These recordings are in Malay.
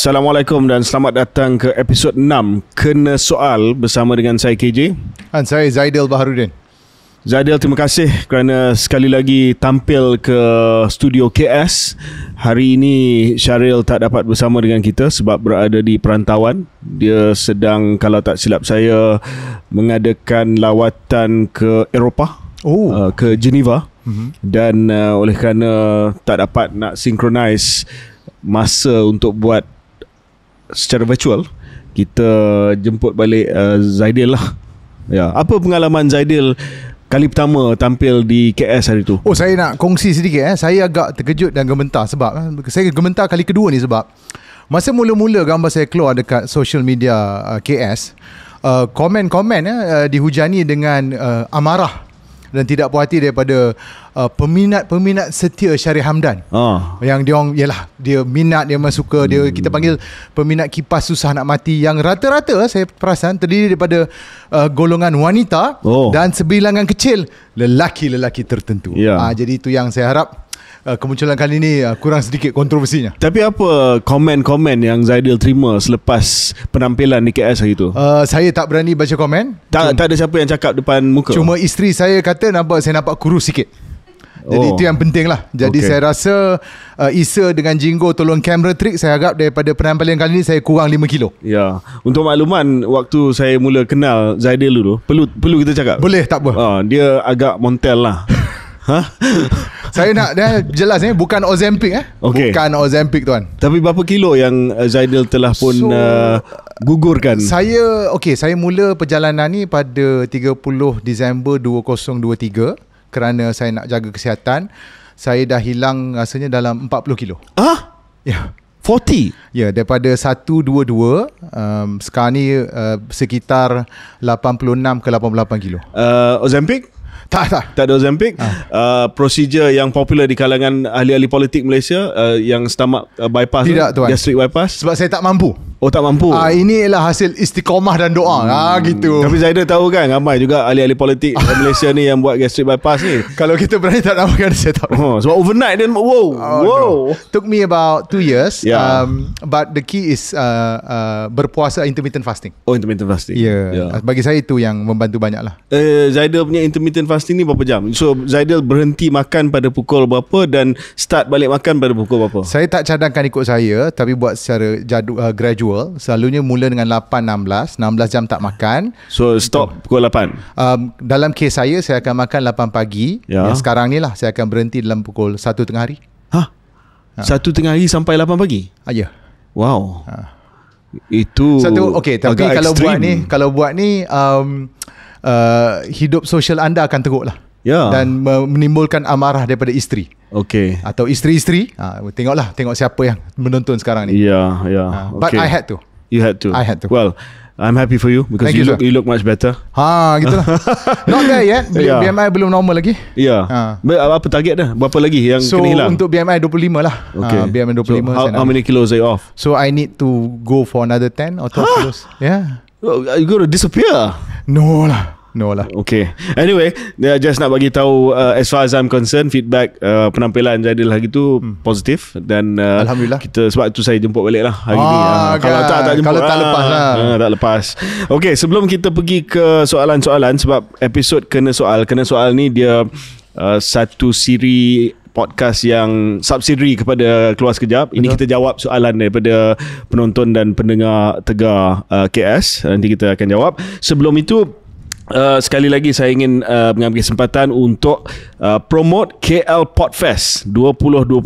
Assalamualaikum dan selamat datang ke episod 6 Kena Soal bersama dengan saya KJ dan saya Zaidil Baharudin. Zaidil, terima kasih kerana sekali lagi tampil ke studio KS. Hari ini Syaril tak dapat bersama dengan kita sebab berada di perantauan. Dia sedang, kalau tak silap saya, mengadakan lawatan ke Eropah, ke Geneva. Dan oleh kerana tak dapat nak synchronize masa untuk buat secara virtual, kita jemput balik Zaidil lah. Ya, apa pengalaman Zaidil kali pertama tampil di KS hari tu? Saya nak kongsi sedikit. Saya agak terkejut dan gementar sebab saya gementar kali kedua ni sebab masa mula-mula gambar saya keluar dekat social media KS, komen-komen dihujani dengan amarah dan tidak puas hati daripada peminat-peminat setia Syarif Hamdan. Yang dia orang, yalah, dia minat, dia memang suka, dia kita panggil peminat kipas susah nak mati, yang rata-rata saya perasan terdiri daripada golongan wanita dan sebilangan kecil lelaki-lelaki tertentu. Jadi itu yang saya harap kemunculan kali ini kurang sedikit kontroversinya. Tapi apa komen-komen yang Zaidil terima selepas penampilan di KS hari itu? Saya tak berani baca komen. Tak ada siapa yang cakap depan muka? Cuma isteri saya kata saya nampak kurus sikit. Jadi itu yang penting lah. Jadi saya rasa Isa dengan Jingo tolong camera trick, saya harap daripada penampilan kali ini saya kurang 5 kilo. Ya. Untuk makluman, waktu saya mula kenal Zaidil dulu, perlu kita cakap? Boleh, tak apa. Dia agak montel lah. Saya nak jelas bukan Ozempic Bukan Ozempic tuan. Tapi berapa kilo yang Zaidil telah pun gugurkan? Saya mula perjalanan ni pada 30 Disember 2023 kerana saya nak jaga kesihatan. Saya dah hilang rasanya dalam 40 kilo. Ya. 40? Ya, daripada 122 sekarang ni sekitar 86 ke 88 kilo. Ozempic? Tak ada Ozempic. Prosedur yang popular di kalangan ahli-ahli politik Malaysia, yang stomach bypass. Tidak tuan, gastric bypass. Sebab saya tak mampu. Tak mampu. Ini ialah hasil istiqamah dan doa. Gitu. Tapi Zaidil tahu kan, ramai juga ahli-ahli politik Malaysia ni yang buat gastric bypass ni. Kalau kita berani tak namakan, saya tak berani. Sebab overnight then no. Took me about 2 years. But the key is berpuasa, intermittent fasting. Intermittent fasting. Bagi saya itu yang membantu banyak lah. Zaidil punya intermittent fasting ni berapa jam? So Zaidil berhenti makan pada pukul berapa dan start balik makan pada pukul berapa? Saya tak cadangkan ikut saya, tapi buat secara gradual. Selalunya mula dengan 8-16 jam tak makan. So stop pukul 8? Dalam kes saya akan makan 8 pagi. Yang sekarang ni lah saya akan berhenti dalam pukul 1 tengah hari. 1 tengah hari sampai 8 pagi? Ya. Wow. Itu tapi kalau buat ni hidup sosial anda akan teruk lah. Dan menimbulkan amarah daripada isteri. Atau isteri-isteri. Tengok siapa yang menonton sekarang ni. But I had to. You had to. I had to. Well, I'm happy for you because you look much better. Gitulah. Not there yet. BMI belum normal lagi. Apa target dah? Berapa lagi yang kena hilang? Untuk BMI 25 lah. BMI 25. So how many kilos are you off? So I need to go for another 10 or 12 kilos. You going to disappear? No lah. Okay. Anyway, just nak bagi tahu, as far as I'm concerned, feedback penampilan Zaidil hari tu positif dan alhamdulillah. Sebab tu saya jemput balik lah hari ni. Kalau tak jemput, kalau tak lepas lah. Tak lepas. Okay, sebelum kita pergi ke soalan-soalan, sebab episod Kena Soal ni dia satu siri podcast yang subsidiary kepada Keluar Sekejap. Ini kita jawab soalan daripada penonton dan pendengar Tegar KS. Nanti kita akan jawab. Sebelum itu, sekali lagi saya ingin mengambil kesempatan untuk promote KL Podfest 2025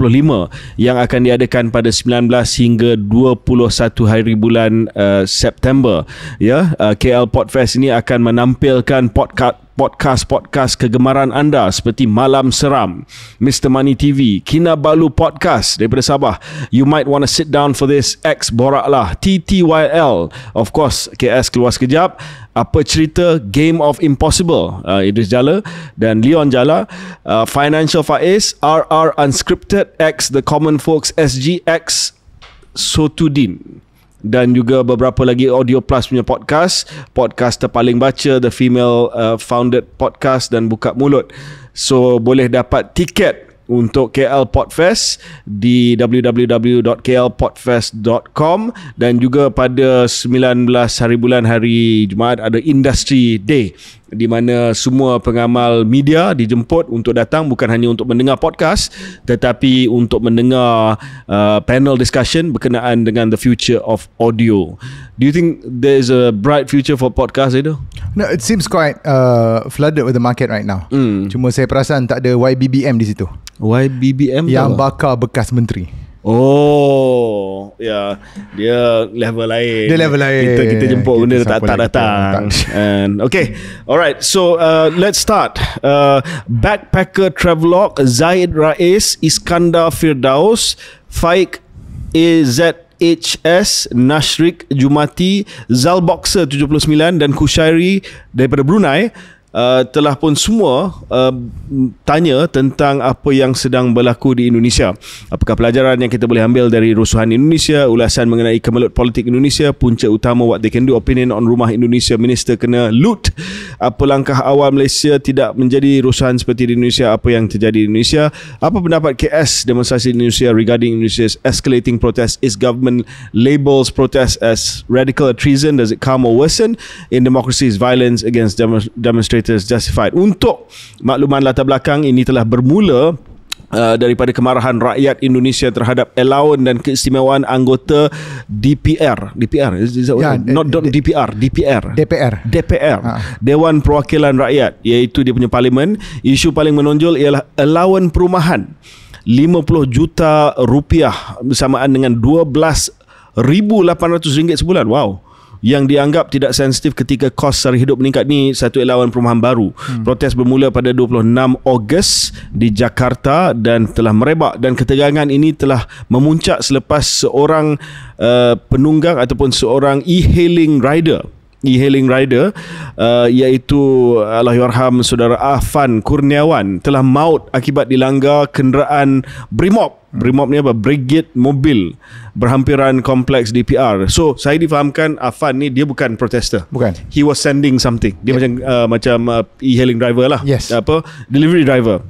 yang akan diadakan pada 19 hingga 21 hari bulan September. KL Podfest ini akan menampilkan podcast kegemaran anda seperti Malam Seram, Mr. Money TV, Kinabalu Podcast daripada Sabah. You might want to sit down for this. X Borak Lah, TTYL, of course KS Keluar Sekejap, Apa Cerita, Game of Impossible, Idris Jala dan Leon Jala, Financial Faiz, RR Unscripted, X The Common Folks, SGX Sotudin, dan juga beberapa lagi Audio Plus punya podcast terpaling baca, The Female Founded Podcast dan Buka Mulut. So boleh dapat tiket untuk KL Podfest di www.klpodfest.com, dan juga pada 19 hari bulan hari Jumaat ada Industry Day di mana semua pengamal media dijemput untuk datang, bukan hanya untuk mendengar podcast tetapi untuk mendengar panel discussion berkenaan dengan the future of audio. Do you think there's a bright future for podcast itu? No, it seems quite flooded with the market right now. Cuma saya perasan tak ada YBBM di situ. YBBM yang bakar bekas menteri. Oh, ya, dia level lain. Dia level lain. Kita jemput benda tak datang. And okay, alright. So let's start. Backpacker Travelog, Zaid Rais, Iskandar Firdaus, Faik AZHS, Nashrik Jumati, Zalboxer 79 dan Kushairi daripada Brunei. Telah pun semua tanya tentang apa yang sedang berlaku di Indonesia. Apakah pelajaran yang kita boleh ambil dari rusuhan Indonesia, ulasan mengenai kemelut politik Indonesia, punca utama what they can do, opinion on rumah Indonesia minister kena loot, apa langkah awal Malaysia tidak menjadi rusuhan seperti di Indonesia, apa yang terjadi di Indonesia, apa pendapat KS demonstrasi di Indonesia regarding Indonesia's escalating protest, is government labels protest as radical or treason, does it calm or worsen, in democracy is violence against demonstrators justified. Untuk makluman latar belakang, ini telah bermula daripada kemarahan rakyat Indonesia terhadap allowance dan keistimewaan anggota DPR. Is that what? Not DPR. Dewan Perwakilan Rakyat, iaitu dia punya parlimen. Isu paling menonjol ialah allowance perumahan 50 juta rupiah bersamaan dengan RM12,800 sebulan. Wow. Yang dianggap tidak sensitif ketika kos sara hidup meningkat. Ni satu allowance perumahan baru. Protes bermula pada 26 Ogos di Jakarta dan telah merebak, dan ketegangan ini telah memuncak selepas seorang penunggang ataupun seorang e-hailing rider iaitu Allahyarham saudara Afan Kurniawan telah maut akibat dilanggar kenderaan BRIMOB. BRIMOB ni apa? Brigade Mobil berhampiran kompleks DPR. So saya difahamkan Afan ni dia bukan protester. Bukan. He was sending something. Dia macam e-hailing driver lah. Yes. Delivery driver.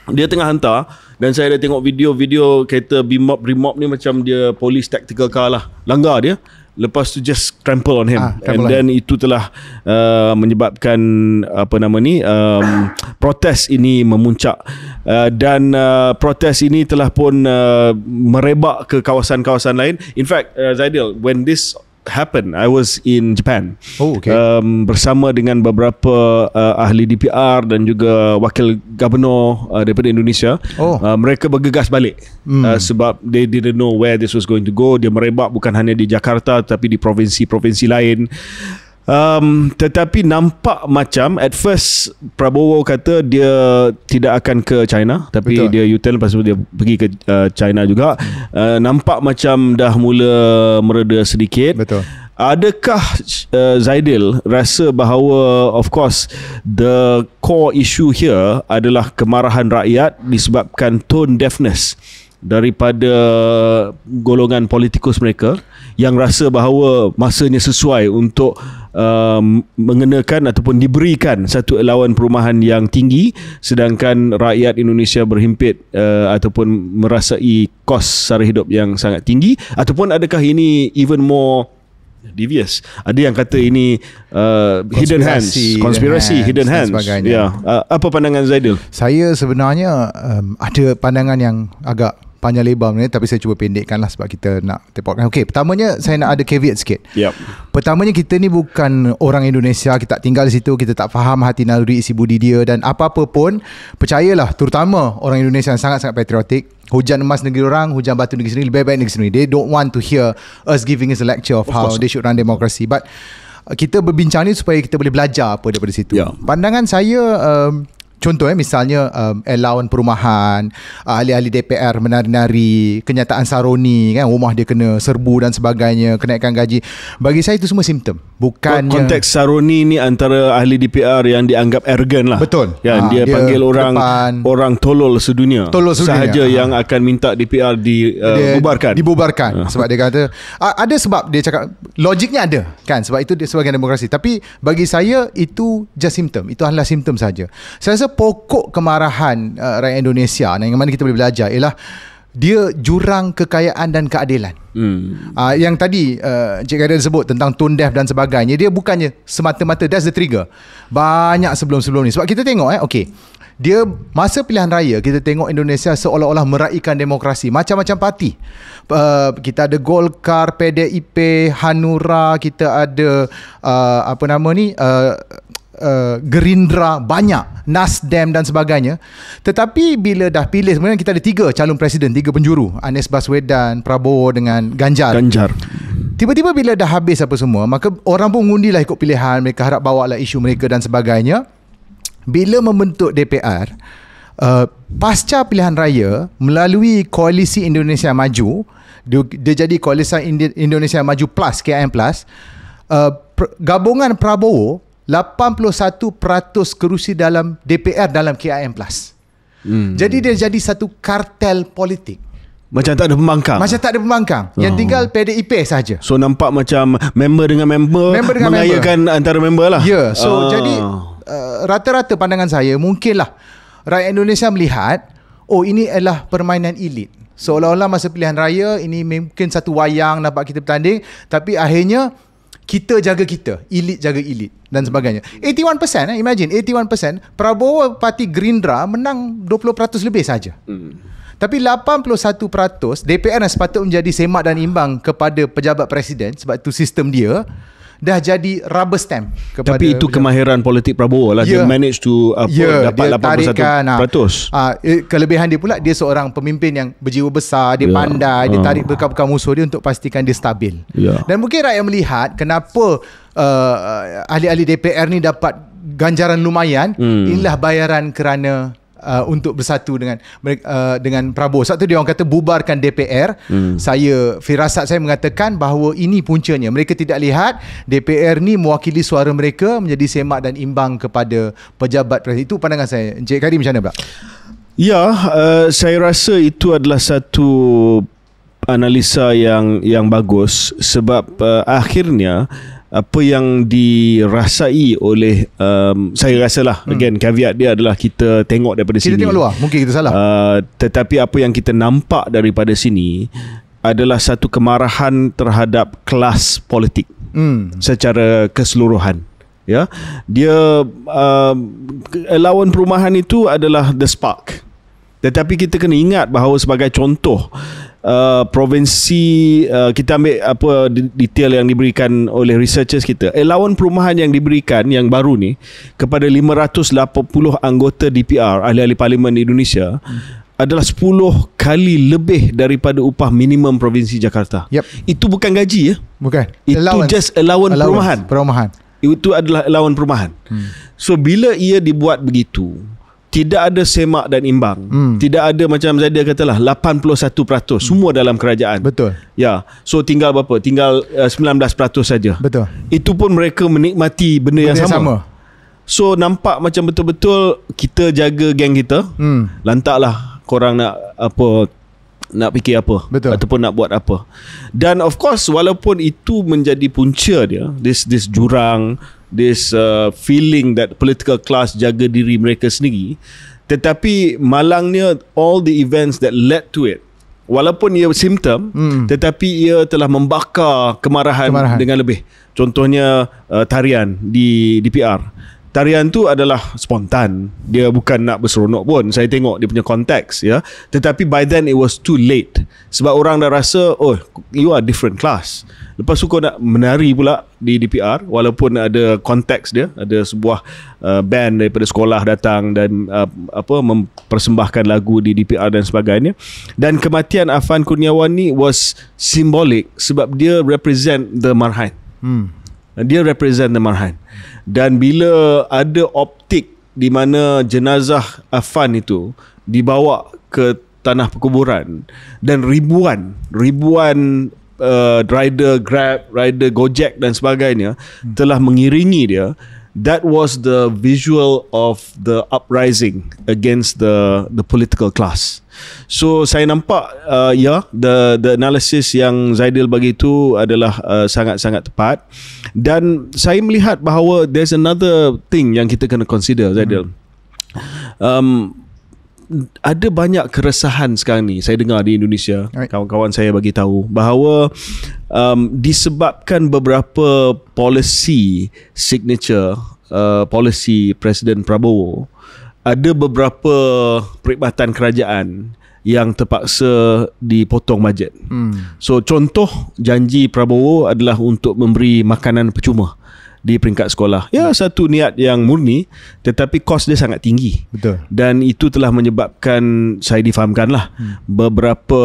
Dia tengah hantar, dan saya dah tengok video kereta BRIMOB ni macam dia police tactical car lah. Langgar dia. Lepas tu just trample on him, and then itu telah menyebabkan protes ini memuncak, dan protes ini telah pun merebak ke kawasan-kawasan lain. In fact, Zaidil, when this happened, I was in Japan. Bersama dengan beberapa ahli DPR dan juga wakil gubernur daripada Indonesia. Mereka bergegas balik sebab they didn't know where this was going to go. Dia merebak bukan hanya di Jakarta tapi di provinsi-provinsi lain. Tetapi nampak macam at first Prabowo kata dia tidak akan ke China, tapi dia U-turn, lepas tu dia pergi ke China juga. Nampak macam dah mula mereda sedikit. Betul. Adakah Zaidil rasa bahawa of course the core issue here adalah kemarahan rakyat disebabkan tone deafness daripada golongan politikus mereka yang rasa bahawa masanya sesuai untuk mengenakan ataupun diberikan satu allowance perumahan yang tinggi, sedangkan rakyat Indonesia berhimpit ataupun merasai kos sara hidup yang sangat tinggi? Ataupun adakah ini even more devious? Ada yang kata ini hidden hands, konspirasi, hidden hands. Apa pandangan Zaidil? Saya sebenarnya ada pandangan yang agak panjang lebar ni, tapi saya cuba pendekkan lah sebab kita nak tepokkan. Okey, pertamanya saya nak ada caveat sikit. Pertamanya, kita ni bukan orang Indonesia, kita tak tinggal di situ, kita tak faham hati naluri isi budi dia, dan apa-apa pun percayalah, terutama orang Indonesia yang sangat-sangat patriotik, hujan emas negeri orang, hujan batu negeri sendiri, lebih baik negeri sendiri. They don't want to hear us giving us a lecture of how they should run democracy. But kita berbincang ni supaya kita boleh belajar apa daripada situ. Pandangan saya, contoh misalnya allowance perumahan, ahli-ahli DPR menari-nari, kenyataan Saroni kan, rumah dia kena serbu dan sebagainya, kenaikan gaji. Bagi saya itu semua simptom. Bukannya konteks Saroni ni antara ahli DPR yang dianggap arrogant lah. Betul. Ya, dia panggil orang tolol sedunia. Sahaja yang akan minta DPR dibubarkan. Sebab dia kata ada sebab dia cakap logiknya ada kan, sebab itu dia sebagai demokrasi. Tapi bagi saya itu just simptom. Itu adalah simptom saja. Saya rasa pokok kemarahan rakyat Indonesia yang mana kita boleh belajar ialah dia jurang kekayaan dan keadilan. Yang tadi Encik Khairil sebut tentang tone deaf dan sebagainya, dia bukannya semata-mata that's the trigger. Banyak sebelum-sebelum ni. Sebab kita tengok dia masa pilihan raya kita tengok Indonesia seolah-olah meraihkan demokrasi, macam-macam parti. Kita ada Golkar, PDIP, Hanura, kita ada Gerindra, banyak, Nasdem dan sebagainya. Tetapi bila dah pilih, sebenarnya kita ada 3 calon presiden, 3 penjuru, Anies Baswedan, Prabowo dengan Ganjar. Tiba-tiba bila dah habis apa semua, maka orang pun mengundilah ikut pilihan, mereka harap bawa lah isu mereka dan sebagainya. Bila membentuk DPR, pasca pilihan raya, melalui Koalisi Indonesia Maju, dia jadi Koalisi Indonesia Maju Plus, KIM Plus, gabungan Prabowo 81% kerusi dalam DPR dalam KIM Plus. Jadi dia jadi satu kartel politik. Macam tak ada pembangkang. Yang tinggal PDIP saja. So nampak macam member dengan member mengayakan antara member lah. Ya, so jadi rata-rata pandangan saya, mungkinlah rakyat Indonesia melihat, oh ini adalah permainan elit. Seolah-olah masa pilihan raya ini mungkin satu wayang nampak kita bertanding, tapi akhirnya kita jaga kita, elit jaga elit dan sebagainya. 81%, imagine 81%, Prabowo parti Gerindra menang 20% lebih saja. Tapi 81% DPR yang sepatutnya menjadi semak dan imbang kepada pejabat presiden, sebab itu sistem dia, dah jadi rubber stamp kepada. Tapi itu kemahiran politik Prabowo lah. Dia manage to dapat 81%. Kelebihan dia pula, dia seorang pemimpin yang berjiwa besar, dia pandai, dia tarik bekal-bekal musuh dia untuk pastikan dia stabil. Dan mungkin rakyat melihat kenapa ahli-ahli DPR ni dapat ganjaran lumayan. Inilah bayaran kerana untuk bersatu dengan Prabowo. Sebab tu dia orang kata bubarkan DPR. Firasat saya mengatakan bahawa ini puncanya. Mereka tidak lihat DPR ni mewakili suara mereka menjadi semak dan imbang kepada pejabat presiden. Itu pandangan saya. Encik Karim macam mana pula? Ya, saya rasa itu adalah satu analisa yang bagus, sebab akhirnya apa yang dirasai oleh saya rasalah, again caveat dia adalah kita tengok daripada sini, kita tengok luar, mungkin kita salah, tetapi apa yang kita nampak daripada sini adalah satu kemarahan terhadap kelas politik secara keseluruhan. Ya, dia lawan perumahan itu adalah the spark. Tetapi kita kena ingat bahawa sebagai contoh, provinsi, kita ambil apa detail yang diberikan oleh researchers kita, lawan perumahan yang diberikan yang baru ni kepada 580 anggota DPR, ahli-ahli parlimen di Indonesia, adalah 10 kali lebih daripada upah minimum provinsi Jakarta. Itu bukan gaji ya. Bukan. Itu just allowance perumahan. Itu adalah allowance perumahan. So bila ia dibuat begitu, tidak ada semak dan imbang. Tidak ada macam Zaidil katalah 81%, semua dalam kerajaan. Betul. Ya. So tinggal berapa? Tinggal 19% saja. Betul. Itu pun mereka menikmati benda yang sama. So nampak macam betul-betul kita jaga geng kita. Lantaklah korang nak apa, nak fikir apa. Betul. Ataupun nak buat apa. Dan of course walaupun itu menjadi punca dia, this jurang, this feeling that political class jaga diri mereka sendiri, tetapi malangnya all the events that led to it, walaupun ia simptom, tetapi ia telah membakar kemarahan dengan lebih. Contohnya tarian di DPR. Tarian tu adalah spontan, dia bukan nak berseronok pun, saya tengok dia punya konteks ya. Tetapi by then it was too late, sebab orang dah rasa, oh you are different class. Lepas tu kau nak menari pula di DPR, walaupun ada konteks dia, ada sebuah band daripada sekolah datang dan mempersembahkan lagu di DPR dan sebagainya. Dan kematian Afan Kurniawan ni was symbolic, sebab dia represent the Marhaen. Dia represent the Marhaen. Dan bila ada optik di mana jenazah Afan itu dibawa ke tanah perkuburan dan ribuan rider Grab, rider Gojek dan sebagainya telah mengiringi dia, that was the visual of the uprising against the political class. So saya nampak the analysis yang Zaidil bagi itu adalah sangat-sangat tepat. Dan saya melihat bahawa there's another thing yang kita kena consider, Zaidil. ada banyak keresahan sekarang ni saya dengar di Indonesia. Kawan-kawan saya bagi tahu bahawa disebabkan beberapa policy signature policy Presiden Prabowo, ada beberapa perkhidmatan kerajaan yang terpaksa dipotong bajet. So contoh janji Prabowo adalah untuk memberi makanan percuma di peringkat sekolah. Ya, satu niat yang murni, tetapi kos dia sangat tinggi. Betul. Dan itu telah menyebabkan, saya difahamkanlah, beberapa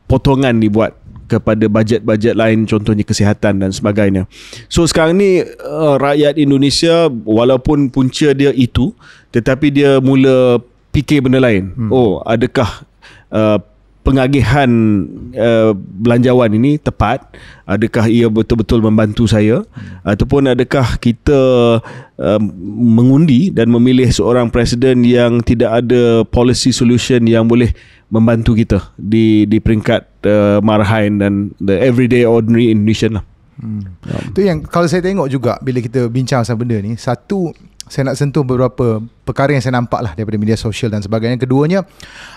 potongan dibuat kepada bajet-bajet lain, contohnya kesihatan dan sebagainya. So sekarang ni rakyat Indonesia, walaupun punca dia itu, tetapi dia mula fikir benda lain. Oh, adakah pengagihan belanjawan ini tepat? Adakah ia betul-betul membantu saya? Ataupun adakah kita mengundi dan memilih seorang presiden yang tidak ada policy solution yang boleh membantu kita di peringkat marahan dan the everyday ordinary Indonesian lah. Itu yang kalau saya tengok juga bila kita bincang pasal benda ni, satu, saya nak sentuh beberapa perkara yang saya nampak lah daripada media sosial dan sebagainya. Keduanya,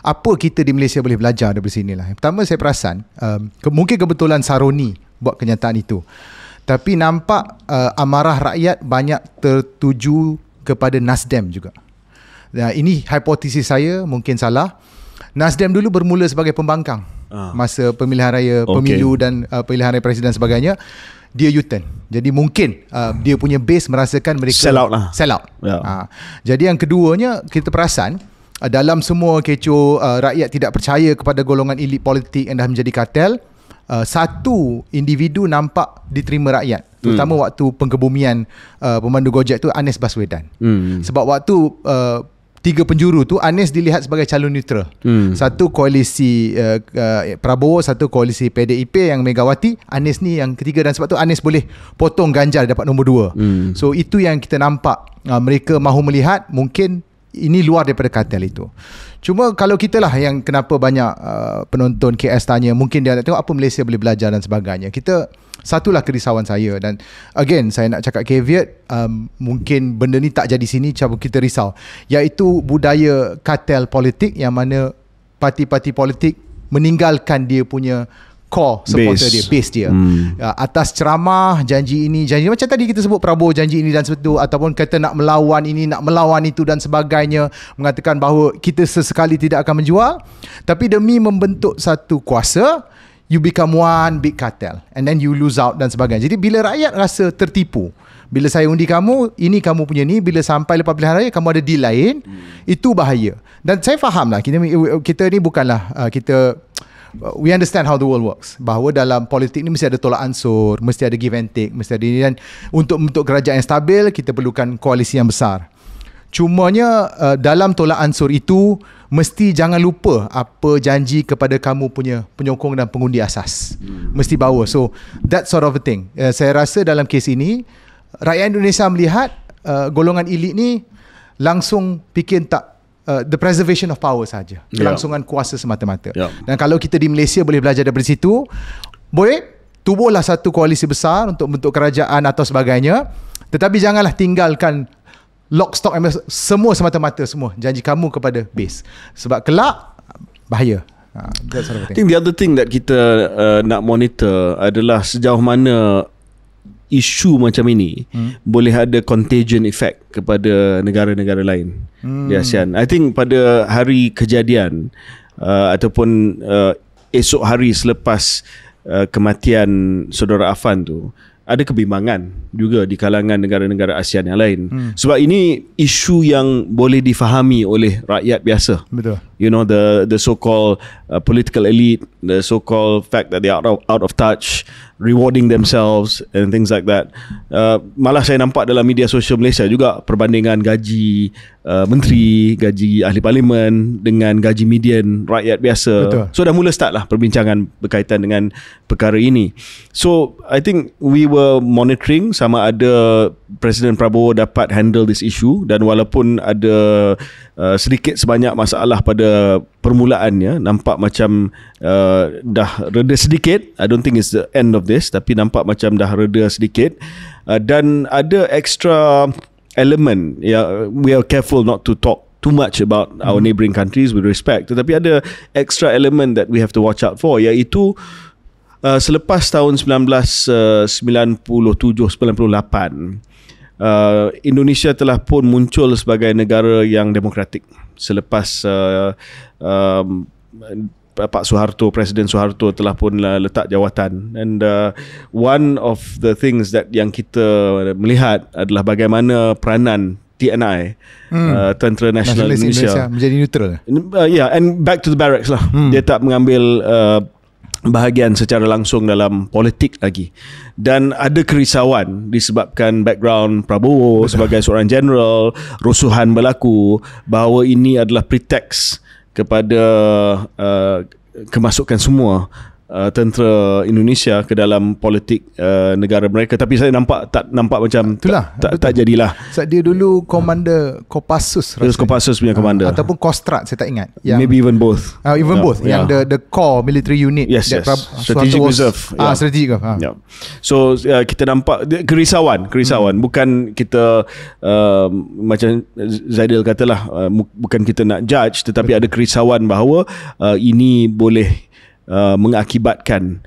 apa kita di Malaysia boleh belajar daripada sini lah. Yang pertama, saya perasan mungkin kebetulan Saroni buat kenyataan itu, tapi nampak amarah rakyat banyak tertuju kepada Nasdem juga. Ini hipotesis saya, mungkin salah. Nasdem dulu bermula sebagai pembangkang masa pemilihan raya, pemilu dan pilihan raya presiden dan sebagainya. Dia U-turn. Jadi mungkin dia punya base merasakan mereka sell out lah. Sell out. Jadi yang keduanya, kita perasan dalam semua kecoh rakyat tidak percaya kepada golongan elit politik yang dah menjadi kartel, satu individu nampak diterima rakyat, terutama waktu pengkebumian pemandu Gojek tu, Anies Baswedan. Sebab waktu 3 penjuru tu, Anies dilihat sebagai calon neutral. Satu koalisi Prabowo, satu koalisi PDIP yang Megawati, Anies ni yang ketiga, dan sebab tu Anies boleh potong Ganjar dapat nombor 2. So itu yang kita nampak, mereka mahu melihat mungkin ini luar daripada kartel itu. Cuma kalau kita lah yang kenapa banyak penonton KS tanya, mungkin dia nak tengok apa Malaysia boleh belajar dan sebagainya. Satulah kerisauan saya, dan again saya nak cakap caveat, mungkin benda ni tak jadi sini, cara kita risau, iaitu budaya kartel politik yang mana parti-parti politik meninggalkan dia punya core supporter dia, base dia, atas ceramah, janji ini, janji macam tadi kita sebut Prabowo janji ini dan sebagainya, ataupun kata nak melawan ini, nak melawan itu dan sebagainya, mengatakan bahawa kita sesekali tidak akan menjual, tapi demi membentuk satu kuasa, you become one big cartel and then you lose out dan sebagainya. Jadi bila rakyat rasa tertipu, bila saya undi kamu, ini kamu punya ni, bila sampai lepas pilihan raya kamu ada deal lain, itu bahaya. Dan saya faham lah, kita ni bukanlah we understand how the world works, bahawa dalam politik ni mesti ada tolak ansur, mesti ada give and take, mesti ada ini, dan untuk kerajaan yang stabil kita perlukan koalisi yang besar. Cumanya dalam tolak ansur itu, mesti jangan lupa apa janji kepada kamu punya penyokong dan pengundi asas. Mesti bawa. So that sort of a thing. Saya rasa dalam kes ini, rakyat Indonesia melihat golongan elit ni langsung fikir tak the preservation of power saja, kelangsungan kuasa semata-mata. Dan kalau kita di Malaysia boleh belajar daripada situ, boleh tubuhlah satu koalisi besar untuk bentuk kerajaan atau sebagainya, tetapi janganlah tinggalkan lock, stock, semua semata-mata, semua janji kamu kepada base, sebab kelak bahaya. I think the other thing that kita nak monitor adalah sejauh mana isu macam ini boleh ada contagion effect kepada negara-negara lain di ASEAN. I think pada hari kejadian ataupun esok hari selepas kematian saudara Afan tu, ada kebimbangan juga di kalangan negara-negara ASEAN yang lain. Sebab ini isu yang boleh difahami oleh rakyat biasa. Betul. You know, the so-called political elite, the so-called fact that they are out of touch, rewarding themselves and things like that. Malah saya nampak dalam media sosial Malaysia juga perbandingan gaji menteri, gaji ahli parlimen dengan gaji median rakyat biasa. Betul. So dah mula start lah perbincangan berkaitan dengan perkara ini. So I think we were monitoring sama ada Presiden Prabowo dapat handle this issue, dan walaupun ada sedikit sebanyak masalah pada permulaannya, nampak macam dah reda sedikit. I don't think it's the end of this, tapi nampak macam dah reda sedikit, dan ada extra element, we are careful not to talk too much about our neighbouring countries with respect, tetapi ada extra element that we have to watch out for, iaitu selepas tahun 1997-98, Indonesia telah pun muncul sebagai negara yang demokratik selepas Pak Suharto, Presiden Suharto telah pun letak jawatan. And one of the things that yang kita melihat adalah bagaimana peranan TNI, Tentera Nasional Indonesia menjadi neutral. And back to the barracks lah. Dia tak mengambil bahagian secara langsung dalam politik lagi. Dan ada kerisauan disebabkan background Prabowo sebagai seorang general, rusuhan berlaku, bahawa ini adalah pretext kepada kemasukan semua tentera Indonesia ke dalam politik negara mereka. Tapi saya tak nampak macam tak jadilah. Sebab dia dulu komander Kopassus, Kopassus punya komander, ataupun Kostrad, saya tak ingat. Maybe even both. Both. Yang the core military unit. Yes. Strategic reserve. Strategic. So kita nampak kerisauan. Bukan kita macam Zaidil katalah, bukan kita nak judge, tetapi ada kerisauan bahawa ini boleh mengakibatkan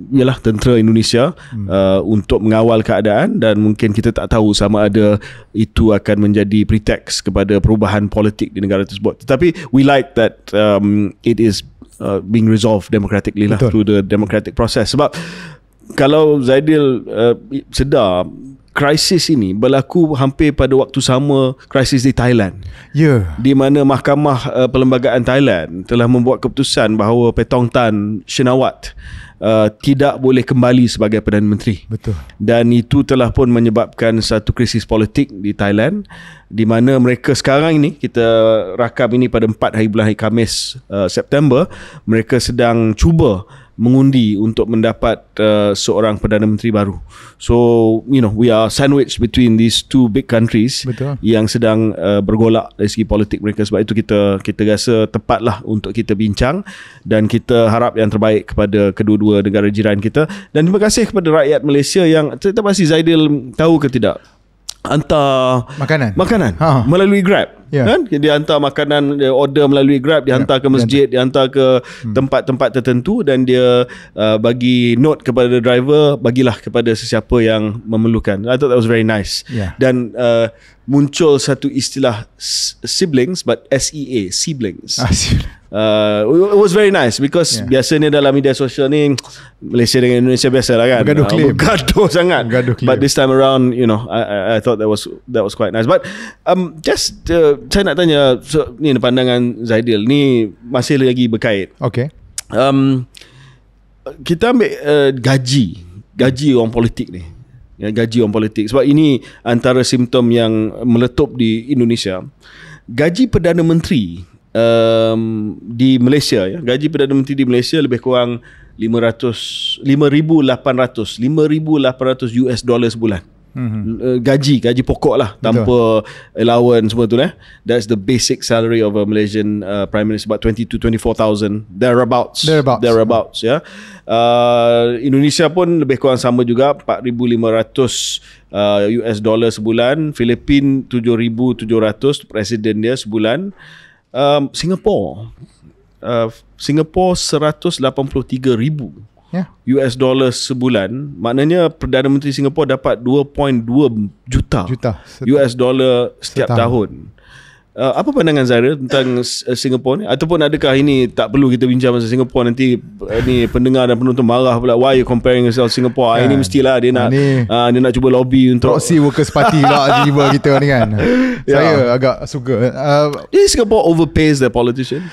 ialah tentera Indonesia untuk mengawal keadaan, dan mungkin kita tak tahu sama ada itu akan menjadi pretext kepada perubahan politik di negara tersebut. Tetapi we like that it is being resolved democratically lah, through the democratic process. Sebab kalau Zaidil sedar, krisis ini berlaku hampir pada waktu sama krisis di Thailand. Di mana Mahkamah Perlembagaan Thailand telah membuat keputusan bahawa Petong Tan Shinawat tidak boleh kembali sebagai Perdana Menteri. Betul. Dan itu telah pun menyebabkan satu krisis politik di Thailand, di mana mereka sekarang ini, kita rakam ini pada 4 hari Khamis September, mereka sedang cuba mengundi untuk mendapat seorang Perdana Menteri baru. So, we are sandwiched between these two big countries. Betul. Yang sedang bergolak dari segi politik mereka. Sebab itu kita rasa tepatlah untuk kita bincang, dan kita harap yang terbaik kepada kedua-dua negara jiran kita. Dan terima kasih kepada rakyat Malaysia yang, tak pasti Zaidil tahu ke tidak, hantar makanan melalui Grab. Kan? Dia hantar makanan, dia order melalui Grab, dia hantar ke masjid, dia hantar ke tempat-tempat tertentu, dan dia bagi note kepada driver, bagilah kepada sesiapa yang memerlukan. I thought that was very nice. Dan muncul satu istilah siblings, but SEA, siblings. It was very nice, because biasanya dalam media sosial ni Malaysia dengan Indonesia biasa lah kan, bergaduh sangat. But this time around, I thought that was quite nice. But just saya nak tanya, ni pandangan Zaidil ni masih lagi berkait. Kita ambil gaji orang politik ni. Gaji orang politik, sebab ini antara simptom yang meletup di Indonesia. Gaji Perdana Menteri di Malaysia, gaji Perdana Menteri di Malaysia lebih kurang $5,800 US sebulan. Gaji pokok lah, tanpa allowance semua tu lah. That's the basic salary of a Malaysian Prime Minister, about 20 to 24,000 thereabouts. Indonesia pun lebih kurang sama juga, $4,500 US sebulan. Filipin 7,700 presiden dia sebulan. Singapore 183,000 US sebulan. Maknanya Perdana Menteri Singapura dapat 2.2 juta US setiap tahun. Apa pandangan Zara tentang Singapura ni? Ataupun adakah ini tak perlu kita bincang pasal Singapura, nanti ni pendengar dan penonton marah pula, why you comparing yourself Singapore? Ini mestilah dia nak cuba lobby untuk proxy workers party lah tiba kita ni kan. Saya agak suka. Singapore overpays their politician.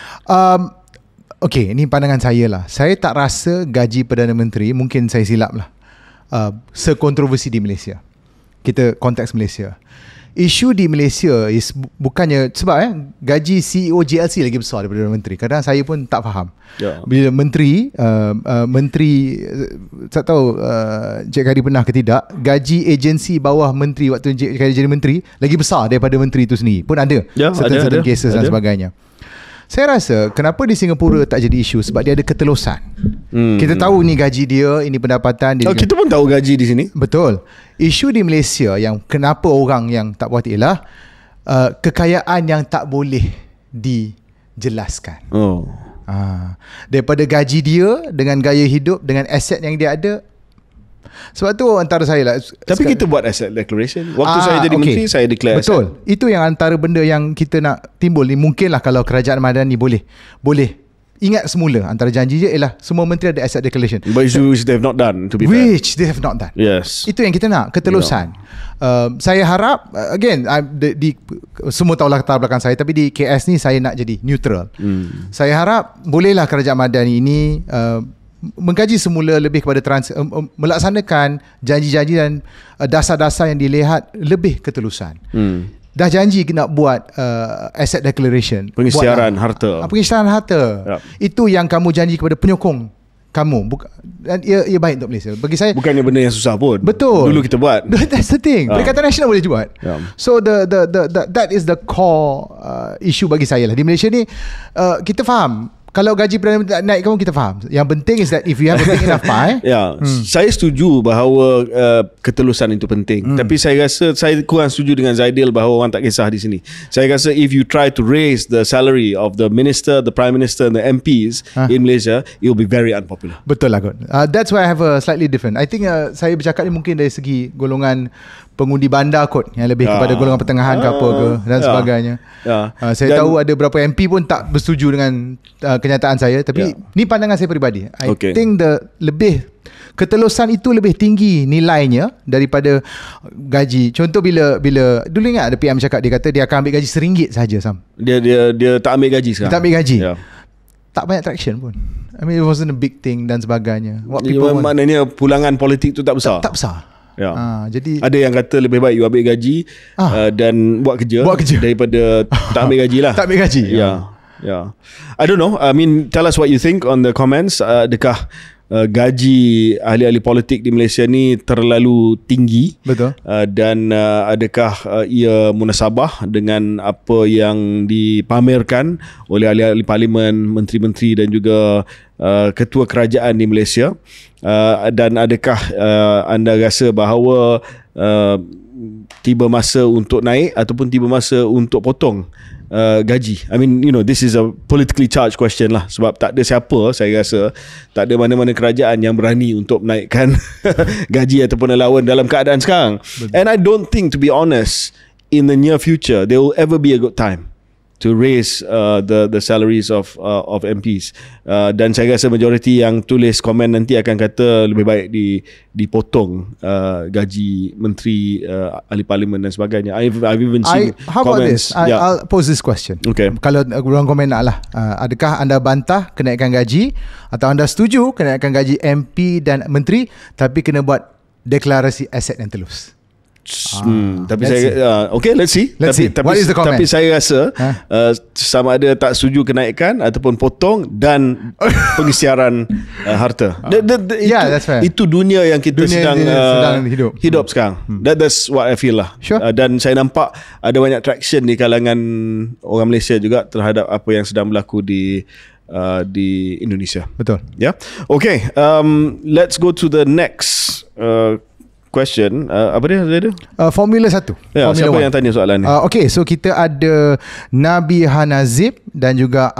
Okay, ini pandangan saya lah. Saya tak rasa gaji Perdana Menteri, mungkin saya silap lah, sekontroversi di Malaysia. Kita konteks Malaysia. Isu di Malaysia is bukannya sebab gaji CEO JLC lagi besar daripada Menteri. Kadang saya pun tak faham. Bila menteri tak tahu Cik Kadi pernah ke tidak, gaji agensi bawah menteri waktu Cik Kadi jadi menteri lagi besar daripada menteri itu sendiri. Pun ada certain cases dan sebagainya. Saya rasa kenapa di Singapura tak jadi isu, sebab dia ada ketelusan. Kita tahu ni gaji dia, ini pendapatan dia. Kita pun tahu gaji di sini. Betul. Isu di Malaysia yang kenapa orang yang tak puas hati ialah kekayaan yang tak boleh dijelaskan. Daripada gaji dia, dengan gaya hidup, dengan aset yang dia ada. Sebab tu antara saya lah. Tapi kita buat asset declaration. Waktu saya jadi menteri, saya declare betul. Asset. Itu yang antara benda yang kita nak timbul ni. Mungkinlah kalau kerajaan Madani boleh ingat semula, antara janji je ialah semua menteri ada asset declaration. But which they have not done, to be fair. Which they have not done. Yes. Itu yang kita nak, ketelusan. Saya harap again, semua tahulah latar belakang saya, tapi di KS ni saya nak jadi neutral. Saya harap bolehlah kerajaan Madani ini mengkaji semula lebih kepada melaksanakan janji-janji dan dasar-dasar yang dilihat lebih ketelusan. Dah janji nak buat asset declaration, pengisytiharan harta. Pengisytiharan harta. Yep. Itu yang kamu janji kepada penyokong kamu. Dan ia baik untuk Malaysia. Bagi saya, bukannya benda yang susah pun. Betul. Dulu kita buat. That's the thing. Perikatan Nasional boleh buat. So that is the core issue bagi saya lah. Di Malaysia ni kita faham, kalau gaji Perdana Menteri tak naik kamu, kita faham. Yang penting is that if you have a big enough pie. Saya setuju bahawa ketelusan itu penting. Tapi saya rasa saya kurang setuju dengan Zaidil bahawa orang tak kisah di sini. Saya rasa if you try to raise the salary of the minister, the prime minister and the MPs in Malaysia, it will be very unpopular. Betul lah kot. That's why I have a slightly different. I think saya bercakap ni mungkin dari segi golongan pengundi bandar kot, yang lebih kepada golongan pertengahan ke apa ke dan sebagainya. Saya tahu ada beberapa MP pun tak bersetuju dengan kenyataan saya, tapi ni pandangan saya peribadi. I think ketelusan itu lebih tinggi nilainya daripada gaji. Contoh bila dulu ingat ada PM cakap, dia kata dia akan ambil gaji RM1 saja, Sam. Dia tak ambil gaji sekarang. Tak ambil gaji. Tak banyak traction pun. I mean, it wasn't a big thing dan sebagainya. Maknanya pulangan politik tu tak besar. Tak besar. Jadi ada yang kata lebih baik you ambil gaji dan buat kerja daripada tak ambil gaji lah. Tak ambil gaji. I don't know. I mean, tell us what you think on the comments. Adakah gaji ahli-ahli politik di Malaysia ni terlalu tinggi? Betul. Dan adakah ia munasabah dengan apa yang dipamerkan oleh ahli-ahli parlimen, menteri-menteri dan juga ketua kerajaan di Malaysia? Dan adakah anda rasa bahawa tiba masa untuk naik ataupun tiba masa untuk potong gaji? I mean, this is a politically charged question lah. Sebab tak ada siapa, saya rasa tak ada mana-mana kerajaan yang berani untuk menaikkan gaji ataupun allowance dalam keadaan sekarang. And I don't think, to be honest, in the near future there will ever be a good time to raise the salaries of MPs. Dan saya rasa majoriti yang tulis komen nanti akan kata lebih baik dipotong gaji menteri, ahli parlimen dan sebagainya. I've even seen how comments. About this? I'll pose this question. Kalau orang komen nak lah, adakah anda bantah kenaikan gaji atau anda setuju kenaikan gaji MP dan menteri tapi kena buat deklarasi aset yang telus? Tapi saya let's see. Tapi, what is the comment? Tapi saya rasa sama ada tak setuju kenaikan ataupun potong dan pengisytiharan harta. That's fair. Itu dunia yang kita sedang hidup sekarang. That's what I feel lah. Sure. Dan saya nampak ada banyak traction di kalangan orang Malaysia juga terhadap apa yang sedang berlaku di Indonesia. Betul. Okay, let's go to the next question. Apa dia? Formula 1. Formula siapa 1 yang tanya soalan ni? Okay, so kita ada Nabi Hanazib dan juga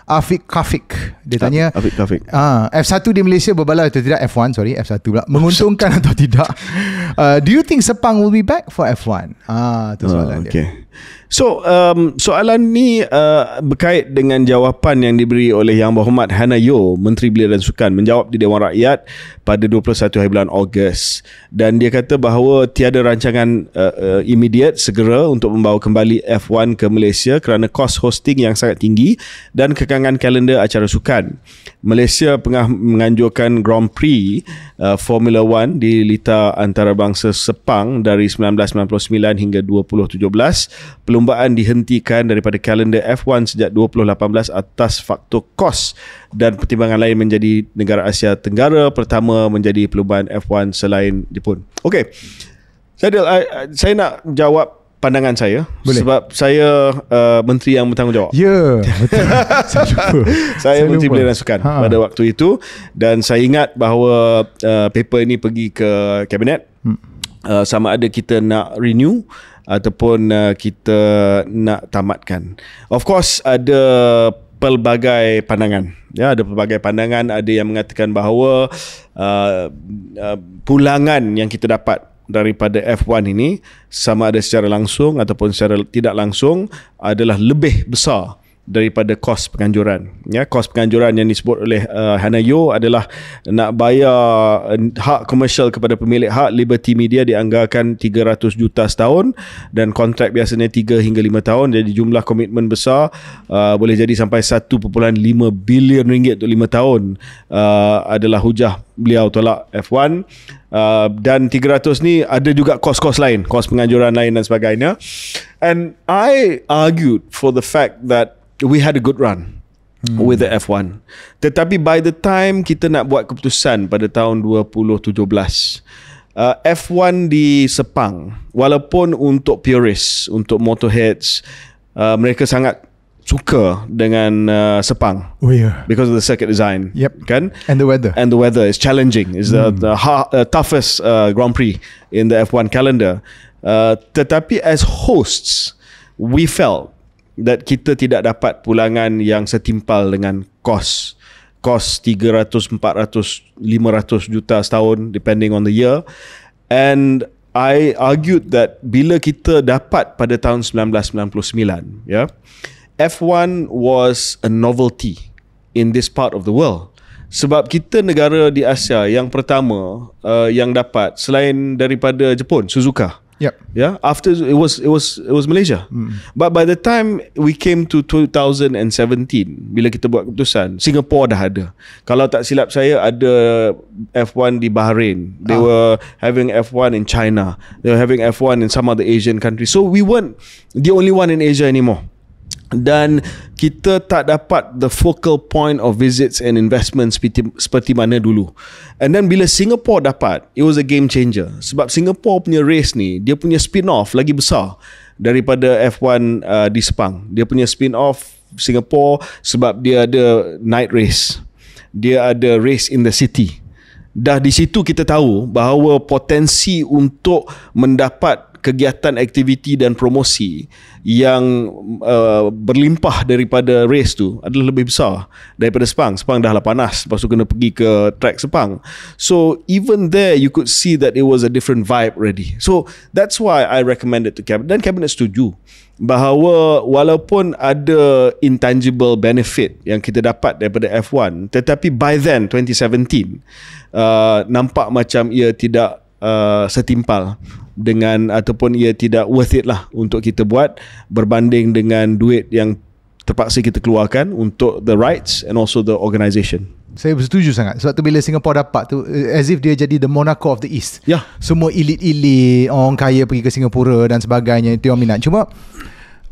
Afiq Kafik. Dia tanya Afiq Kafik. F1 di Malaysia berbaloi atau tidak? F1 pula. Menguntungkan atau tidak? Do you think Sepang will be back for F1? Itu soalan dia. So soalan ni berkait dengan jawapan yang diberi oleh Yang Berhormat Hannah Yeoh, Menteri Belia dan Sukan, menjawab di Dewan Rakyat pada 21 hari bulan Ogos. Dan dia kata bahawa tiada rancangan immediate segera untuk membawa kembali F1 ke Malaysia kerana kos hosting yang sangat tinggi dan kekangan kalender acara sukan. Malaysia tengah menganjurkan Grand Prix Formula 1 di litar antarabangsa Sepang dari 1999 hingga 2017. Perlumbaan dihentikan daripada kalender F1 sejak 2018 atas faktor kos dan pertimbangan lain menjadi negara Asia Tenggara pertama menjadi perlumbaan F1 selain Jepun. Okey. Saya nak jawab pandangan saya. Boleh. Sebab saya menteri yang bertanggungjawab. Ya, betul. Saya lupa. Saya menteri lupa. belia dan sukan pada waktu itu, dan saya ingat bahawa paper ini pergi ke kabinet. Sama ada kita nak renew ataupun kita nak tamatkan. Of course ada pelbagai pandangan. Ya, ada pelbagai pandangan. Ada yang mengatakan bahawa pulangan yang kita dapat daripada F1 ini, sama ada secara langsung ataupun secara tidak langsung, adalah lebih besar daripada kos penganjuran. Ya, kos penganjuran yang disebut oleh Hannah Yeoh adalah nak bayar hak komersial kepada pemilik hak Liberty Media dianggarkan 300 juta setahun, dan kontrak biasanya 3 hingga 5 tahun. Jadi jumlah komitmen besar, boleh jadi sampai 1.5 bilion ringgit untuk 5 tahun adalah hujah beliau tolak F1. Dan 300 ni ada juga kos-kos lain, kos penganjuran lain dan sebagainya. And I argued for the fact that we had a good run with the F1. Tetapi by the time kita nak buat keputusan pada tahun 2017, F1 di Sepang, walaupun untuk purists, untuk motorheads, mereka sangat suka dengan Sepang. Oh yeah. Because of the circuit design. Yep. Kan? And the weather. And the weather is challenging. It's the toughest Grand Prix in the F1 calendar. Tetapi as hosts, we felt that kita tidak dapat pulangan yang setimpal dengan kos 300, 400, 500 juta setahun depending on the year. And I argued that bila kita dapat pada tahun 1999, ya, F1 was a novelty in this part of the world. Sebab kita negara di Asia yang pertama yang dapat, selain daripada Jepun, Suzuka. Yep. Yeah, after it was Malaysia. But by the time we came to 2017, bila kita buat keputusan, Singapore dah ada. Kalau tak silap saya, ada F1 di Bahrain. They were having F1 in China. They were having F1 in some other Asian countries. So we weren't the only one in Asia anymore. Dan kita tak dapat the focal point of visits and investment seperti mana dulu. And then bila Singapore dapat, it was a game changer. Sebab Singapore punya race ni, dia punya spin-off lagi besar daripada F1 di Sepang. Dia punya spin-off Singapore sebab dia ada night race, dia ada race in the city. Dah di situ kita tahu bahawa potensi untuk mendapat kegiatan, aktiviti dan promosi yang berlimpah daripada race tu adalah lebih besar daripada Sepang. Sepang dah lah panas, lepas tu kena pergi ke track Sepang. So even there you could see that it was a different vibe already. So that's why I recommended to Cabinet, dan Cabinet setuju bahawa walaupun ada intangible benefit yang kita dapat daripada F1, tetapi by then 2017 nampak macam ia tidak setimpal dengan, ataupun ia tidak worth it lah untuk kita buat, berbanding dengan duit yang terpaksa kita keluarkan untuk the rights and also the organisation. Saya bersetuju sangat. Sebab tu bila Singapore dapat tu, as if dia jadi the Monaco of the East. Ya. Semua elit-elit, orang kaya pergi ke Singapura dan sebagainya, itu yang minat. Cuma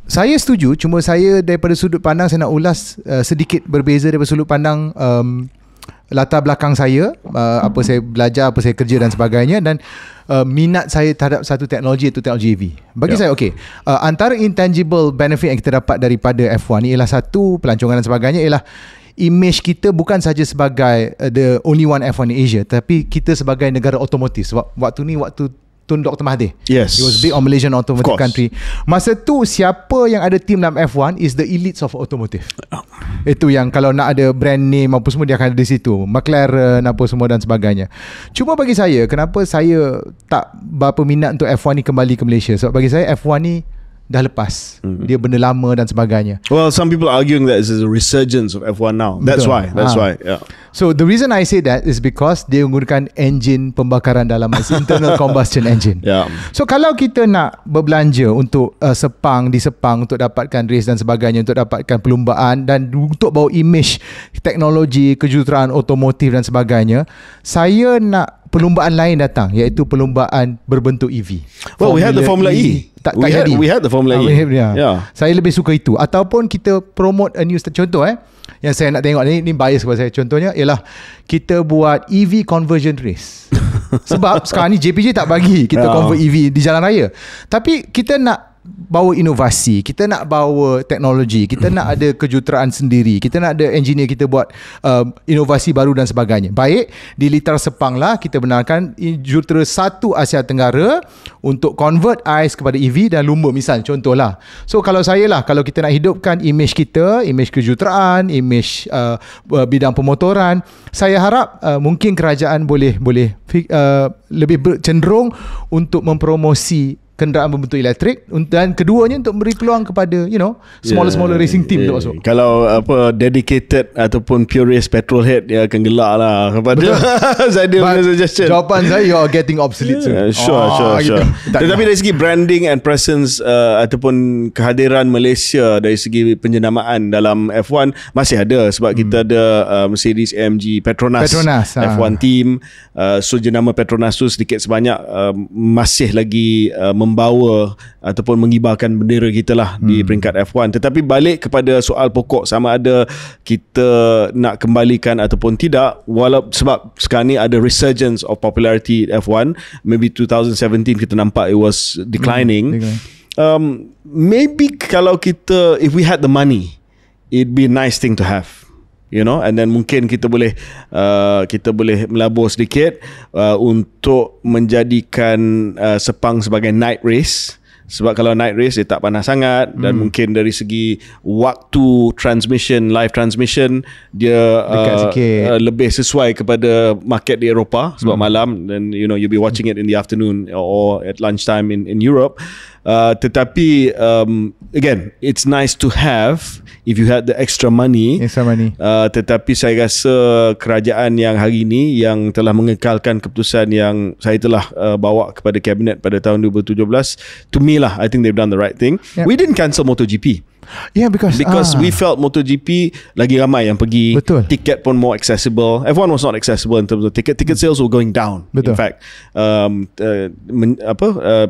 saya setuju, cuma saya daripada sudut pandang, saya nak ulas sedikit berbeza daripada sudut pandang latar belakang saya, apa saya belajar, apa saya kerja dan sebagainya, dan minat saya terhadap satu teknologi, iaitu teknologi EV. Bagi saya, antara intangible benefit yang kita dapat daripada F1 ni ialah satu, pelancongan dan sebagainya, ialah image kita bukan saja sebagai the only one F1 in Asia, tapi kita sebagai negara otomotif. Sebab waktu ni waktu Tun Dr. Mahathir. Yes. It was big on Malaysian automotive country. Masa tu siapa yang ada team dalam F1 is the elites of automotive. Itu yang kalau nak ada brand name apa semua, dia akan ada di situ. McLaren apa semua dan sebagainya. Cuma bagi saya, kenapa saya tak berapa minat untuk F1 ni kembali ke Malaysia? Sebab bagi saya F1 ni dah lepas. Dia benda lama dan sebagainya. Well, some people are arguing that it's a resurgence of F1 now. That's Betul. why. Yeah. So the reason I say that is because dia menggunakan enjin pembakaran dalam, internal combustion engine. Yeah. So kalau kita nak berbelanja untuk Sepang, di Sepang untuk dapatkan race dan sebagainya, untuk dapatkan perlumbaan dan untuk bawa image teknologi, kejuruteraan otomotif dan sebagainya, saya nak perlumbaan lain datang, iaitu perlumbaan berbentuk EV. Well, we had the Formula E. We had the Formula E. Yeah. Saya lebih suka itu. Ataupun kita promote a new contoh yang saya nak tengok ni bias kepada saya. Contohnya ialah kita buat EV conversion race. Sebab sekarang ni JPJ tak bagi kita convert EV di jalan raya. Tapi kita nak bawa inovasi, kita nak bawa teknologi, kita nak ada kejuruteraan sendiri, kita nak ada engineer kita buat inovasi baru dan sebagainya. Baik, di Litar Sepang lah kita benarkan jurutera satu Asia Tenggara untuk convert AIS kepada EV dan lumba misal, contohlah. So kalau saya lah, kalau kita nak hidupkan image kita, image kejuruteraan, image bidang pemotoran, saya harap mungkin kerajaan boleh lebih cenderung untuk mempromosi kenderaan berbentuk elektrik, dan keduanya untuk beri peluang kepada smaller racing team untuk masuk. Kalau dedicated ataupun purist petrol head, dia akan gelak lah kepada Zaidil punya suggestion. Jawapan saya, you are getting obsolete soon. Sure. Tetapi dari segi branding and presence ataupun kehadiran Malaysia dari segi penjenamaan dalam F1 masih ada, sebab kita ada Mercedes AMG Petronas F1 team. So jenama Petronas tu sedikit sebanyak masih lagi membawa ataupun mengibarkan bendera kita lah di peringkat F1. Tetapi balik kepada soal pokok, sama ada kita nak kembalikan ataupun tidak, sebab sekarang ni ada resurgence of popularity F1. Maybe 2017 kita nampak it was declining. Maybe kalau kita, if we had the money, it'd be a nice thing to have, and then mungkin kita boleh melabur sedikit untuk menjadikan Sepang sebagai night race. Sebab kalau night race dia tak panas sangat, dan mungkin dari segi waktu transmission, live transmission, dia lebih sesuai kepada market di Eropah sebab malam, dan you'll be watching it in the afternoon or at lunchtime in Europe. Tetapi again, it's nice to have if you had the extra money. Tetapi saya rasa kerajaan yang hari ini yang telah mengekalkan keputusan yang saya telah bawa kepada kabinet pada tahun 2017, to me lah, I think they've done the right thing. We didn't cancel MotoGP. Yeah, because we felt MotoGP lagi ramai yang pergi. Betul. Tiket pun more accessible. F1 was not accessible in terms of ticket sales were going down. Betul. In fact,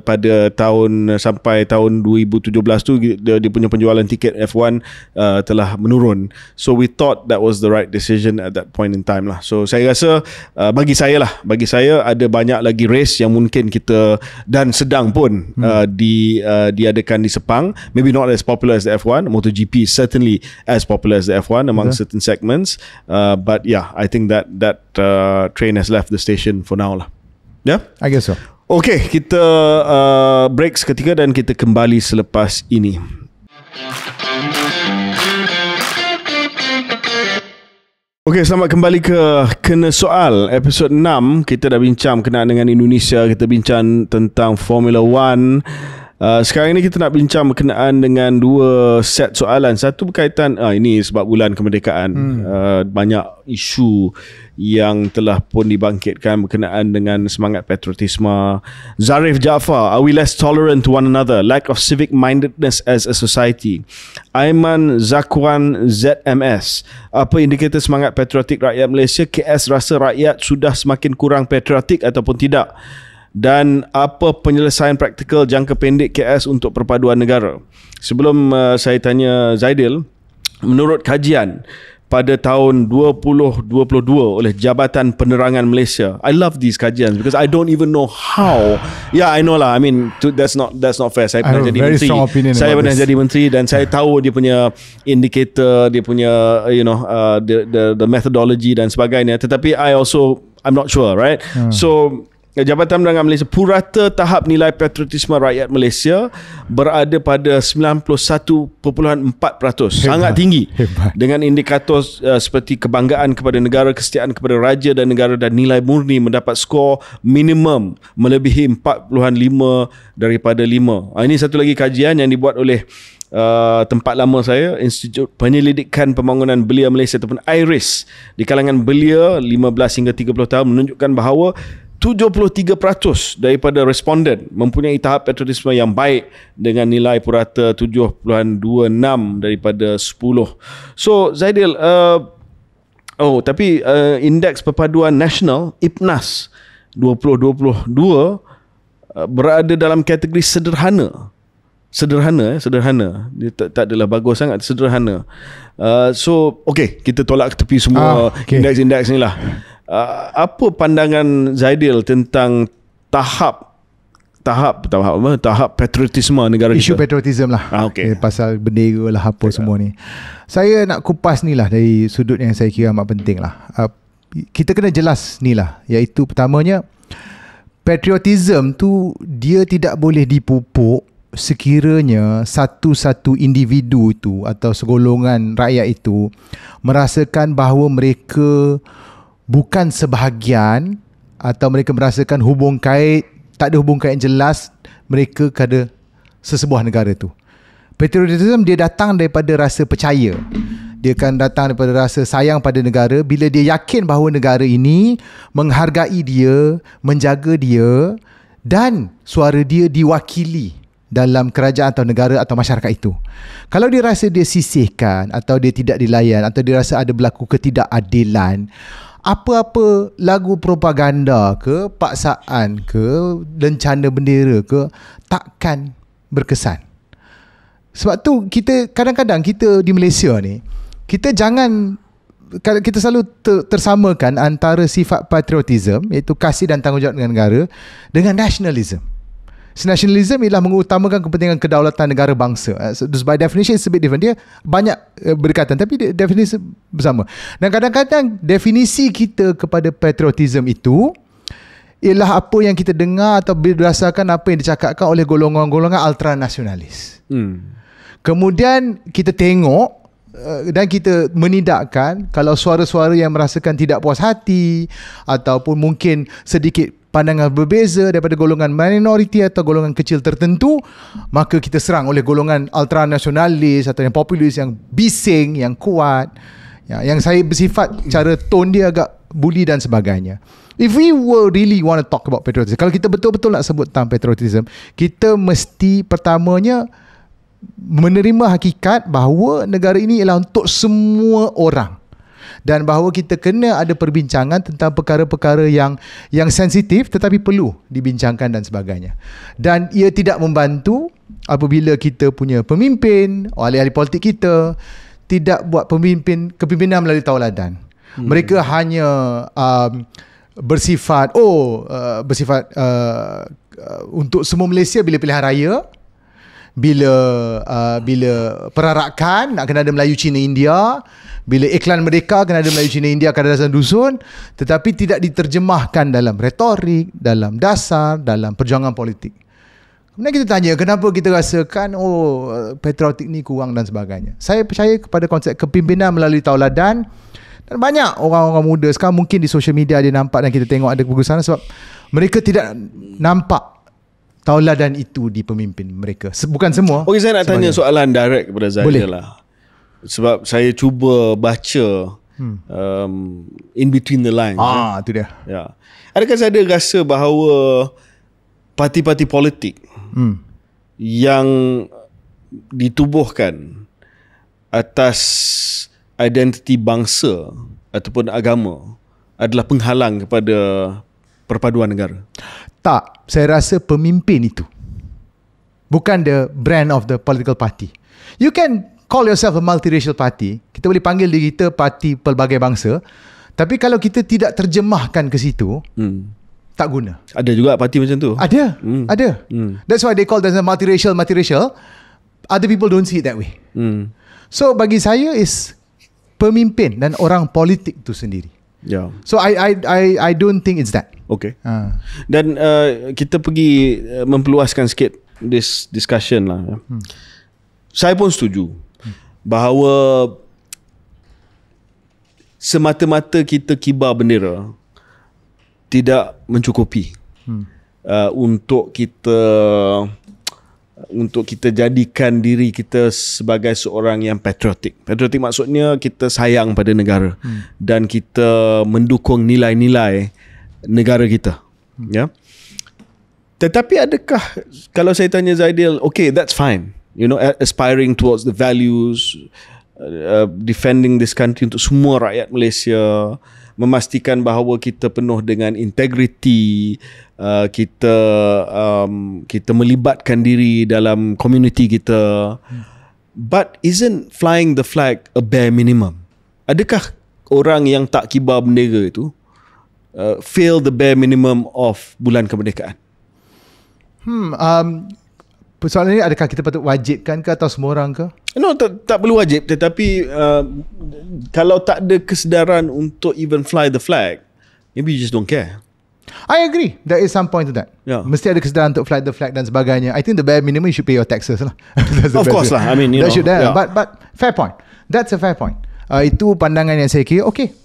pada tahun sampai tahun 2017 tu dia punya penjualan tiket F1 telah menurun. So we thought that was the right decision at that point in time lah. So saya rasa bagi saya ada banyak lagi race yang mungkin kita dan sedang pun diadakan di Sepang. Maybe not as popular as the F1. MotoGP is certainly as popular as the F1 among certain segments, but yeah, I think that train has left the station for now lah. Yeah, I guess so. Okay, kita break seketika dan kita kembali selepas ini. Okay, selamat kembali ke Kena Soal episod 6. Kita dah bincang kenaan dengan Indonesia, kita bincang tentang Formula 1. Sekarang ini kita nak bincang berkenaan dengan dua set soalan. Satu berkaitan ini sebab bulan kemerdekaan, banyak isu yang telah pun dibangkitkan berkenaan dengan semangat patriotisme. Zarif Jaafar, are we less tolerant to one another? Lack of civic mindedness as a society. Aiman Zakwan ZMS, apa indikator semangat patriotik rakyat Malaysia? KS rasa rakyat sudah semakin kurang patriotik ataupun tidak? Dan apa penyelesaian praktikal jangka pendek KS untuk perpaduan negara? Sebelum saya tanya Zaidil, menurut kajian pada tahun 2022 oleh Jabatan Penerangan Malaysia, I love these kajian because I don't even know how. Yeah, I know lah. I mean, that's not fair. Saya pernah jadi menteri. Saya pernah jadi menteri dan saya tahu dia punya indikator, dia punya the methodology dan sebagainya. Tetapi I'm not sure, right? So Jabatan Penerangan Malaysia, purata tahap nilai patriotisme rakyat Malaysia berada pada 91.4%. Sangat tinggi. Dengan indikator seperti kebanggaan kepada negara, kesetiaan kepada raja dan negara, dan nilai murni mendapat skor minimum melebihi 4.5 daripada 5. Ini satu lagi kajian yang dibuat oleh tempat lama saya, Institut Penyelidikan Pembangunan Belia Malaysia ataupun IRIS, di kalangan belia 15 hingga 30 tahun, menunjukkan bahawa 73% daripada responden mempunyai tahap patriotisme yang baik dengan nilai purata 7.26 daripada 10. So Zaidil, tapi indeks perpaduan nasional IPNAS 2022 berada dalam kategori sederhana. Dia tak adalah bagus sangat, sederhana. So okay, kita tolak ke tepi semua indeks-indeks ni lah. Apa pandangan Zaidil tentang tahap tahap patriotisme negara Isu kita. patriotism lah. Okay. Pasal bendera lah apa semua ni. Saya nak kupas ni lah dari sudut yang saya kira amat penting lah. Kita kena jelas ni lah, iaitu pertamanya, patriotism tu dia tidak boleh dipupuk sekiranya satu-satu individu itu atau segolongan rakyat itu merasakan bahawa mereka bukan sebahagian atau mereka merasakan tak ada hubung kait jelas mereka kepada sesebuah negara tu. Patriotism dia datang daripada rasa percaya. Dia akan datang daripada rasa sayang pada negara bila dia yakin bahawa negara ini menghargai dia, menjaga dia dan suara dia diwakili dalam kerajaan atau negara atau masyarakat itu. Kalau dia rasa dia sisihkan atau dia tidak dilayan atau dia rasa ada berlaku ketidakadilan, apa-apa lagu propaganda ke, paksaan ke, lencana bendera ke, takkan berkesan. Sebab tu kita kadang-kadang kita di Malaysia ni, kita selalu tersamakan antara sifat patriotism, iaitu kasih dan tanggungjawab dengan negara, dengan nationalism. Nationalism ialah mengutamakan kepentingan kedaulatan negara bangsa. So by definition it's a bit different. Dia banyak berdekatan tapi definisi bersama. Dan kadang-kadang definisi kita kepada patriotism itu ialah apa yang kita dengar atau berdasarkan apa yang dicakapkan oleh golongan-golongan ultranasionalis. Kemudian kita tengok dan kita menidakkan kalau suara-suara yang merasakan tidak puas hati ataupun mungkin sedikit pandangan berbeza daripada golongan minoriti atau golongan kecil tertentu, maka kita serang oleh golongan ultranasionalis atau yang populis, yang bising, yang kuat, yang saya bersifat cara tone dia agak bully dan sebagainya. If we were really want to talk about patriotism, kalau kita betul-betul nak sebut tentang patriotism, kita mesti pertamanya menerima hakikat bahawa negara ini ialah untuk semua orang. Dan bahawa kita kena ada perbincangan tentang perkara-perkara yang sensitif tetapi perlu dibincangkan dan sebagainya. Dan ia tidak membantu apabila kita punya pemimpin, ahli-ahli politik kita tidak buat kepimpinan melalui tauladan. Mereka hanya bersifat untuk semua Malaysia bila pilihan raya, bila perarakan nak kena ada Melayu, Cina, India, bila iklan mereka kena ada Melayu, Cina, India, kadang-kadang dusun, tetapi tidak diterjemahkan dalam retorik, dalam dasar, dalam perjuangan politik. Kemudian kita tanya kenapa kita rasakan patriotik ni kurang dan sebagainya. Saya percaya kepada konsep kepimpinan melalui tauladan, dan banyak orang-orang muda sekarang mungkin di social media dia nampak dan kita tengok ada kegusaran sebab mereka tidak nampak tauladan itu di pemimpin mereka. Bukan semua. Okey, saya nak tanya soalan direct kepada Zaidil lah. Sebab saya cuba baca in between the lines. Itu dia. Ya. Adakah saya rasa bahawa parti-parti politik yang ditubuhkan atas identiti bangsa ataupun agama adalah penghalang kepada perpaduan negara? Tak, saya rasa pemimpin itu, bukan the brand of the political party. You can call yourself a multiracial party. Kita boleh panggil diri kita parti pelbagai bangsa. Tapi kalau kita tidak terjemahkan ke situ, tak guna. Ada juga parti macam tu. Ada. That's why they call themselves multiracial. Other people don't see it that way. So bagi saya is pemimpin dan orang politik tu sendiri. Yeah. So I don't think it's that. Okay. Dan kita pergi memperluaskan sikit this discussion lah. Saya pun setuju bahawa semata-mata kita kibar bendera tidak mencukupi untuk kita jadikan diri kita sebagai seorang yang patriotik. Patriotik maksudnya kita sayang pada negara dan kita mendukung nilai-nilai negara kita. Ya. Tetapi adakah, kalau saya tanya Zaidil, okay, that's fine. You know, aspiring towards the values, defending this country untuk semua rakyat Malaysia, memastikan bahawa kita penuh dengan integriti, kita melibatkan diri dalam komuniti kita. But isn't flying the flag a bare minimum? Adakah orang yang tak kibar bendera itu fail the bare minimum of bulan kemerdekaan? Soalan ni, adakah kita patut wajibkan ke atau semua orang ke? No, tak perlu wajib. Tetapi kalau tak ada kesedaran untuk even fly the flag, maybe you just don't care. I agree. There is some point to that. Yeah. Mesti ada kesedaran untuk fly the flag dan sebagainya. I think the bare minimum you should pay your taxes lah. Of course lah. I mean, you know. Should But fair point. That's a fair point. Itu pandangan yang saya kira okay.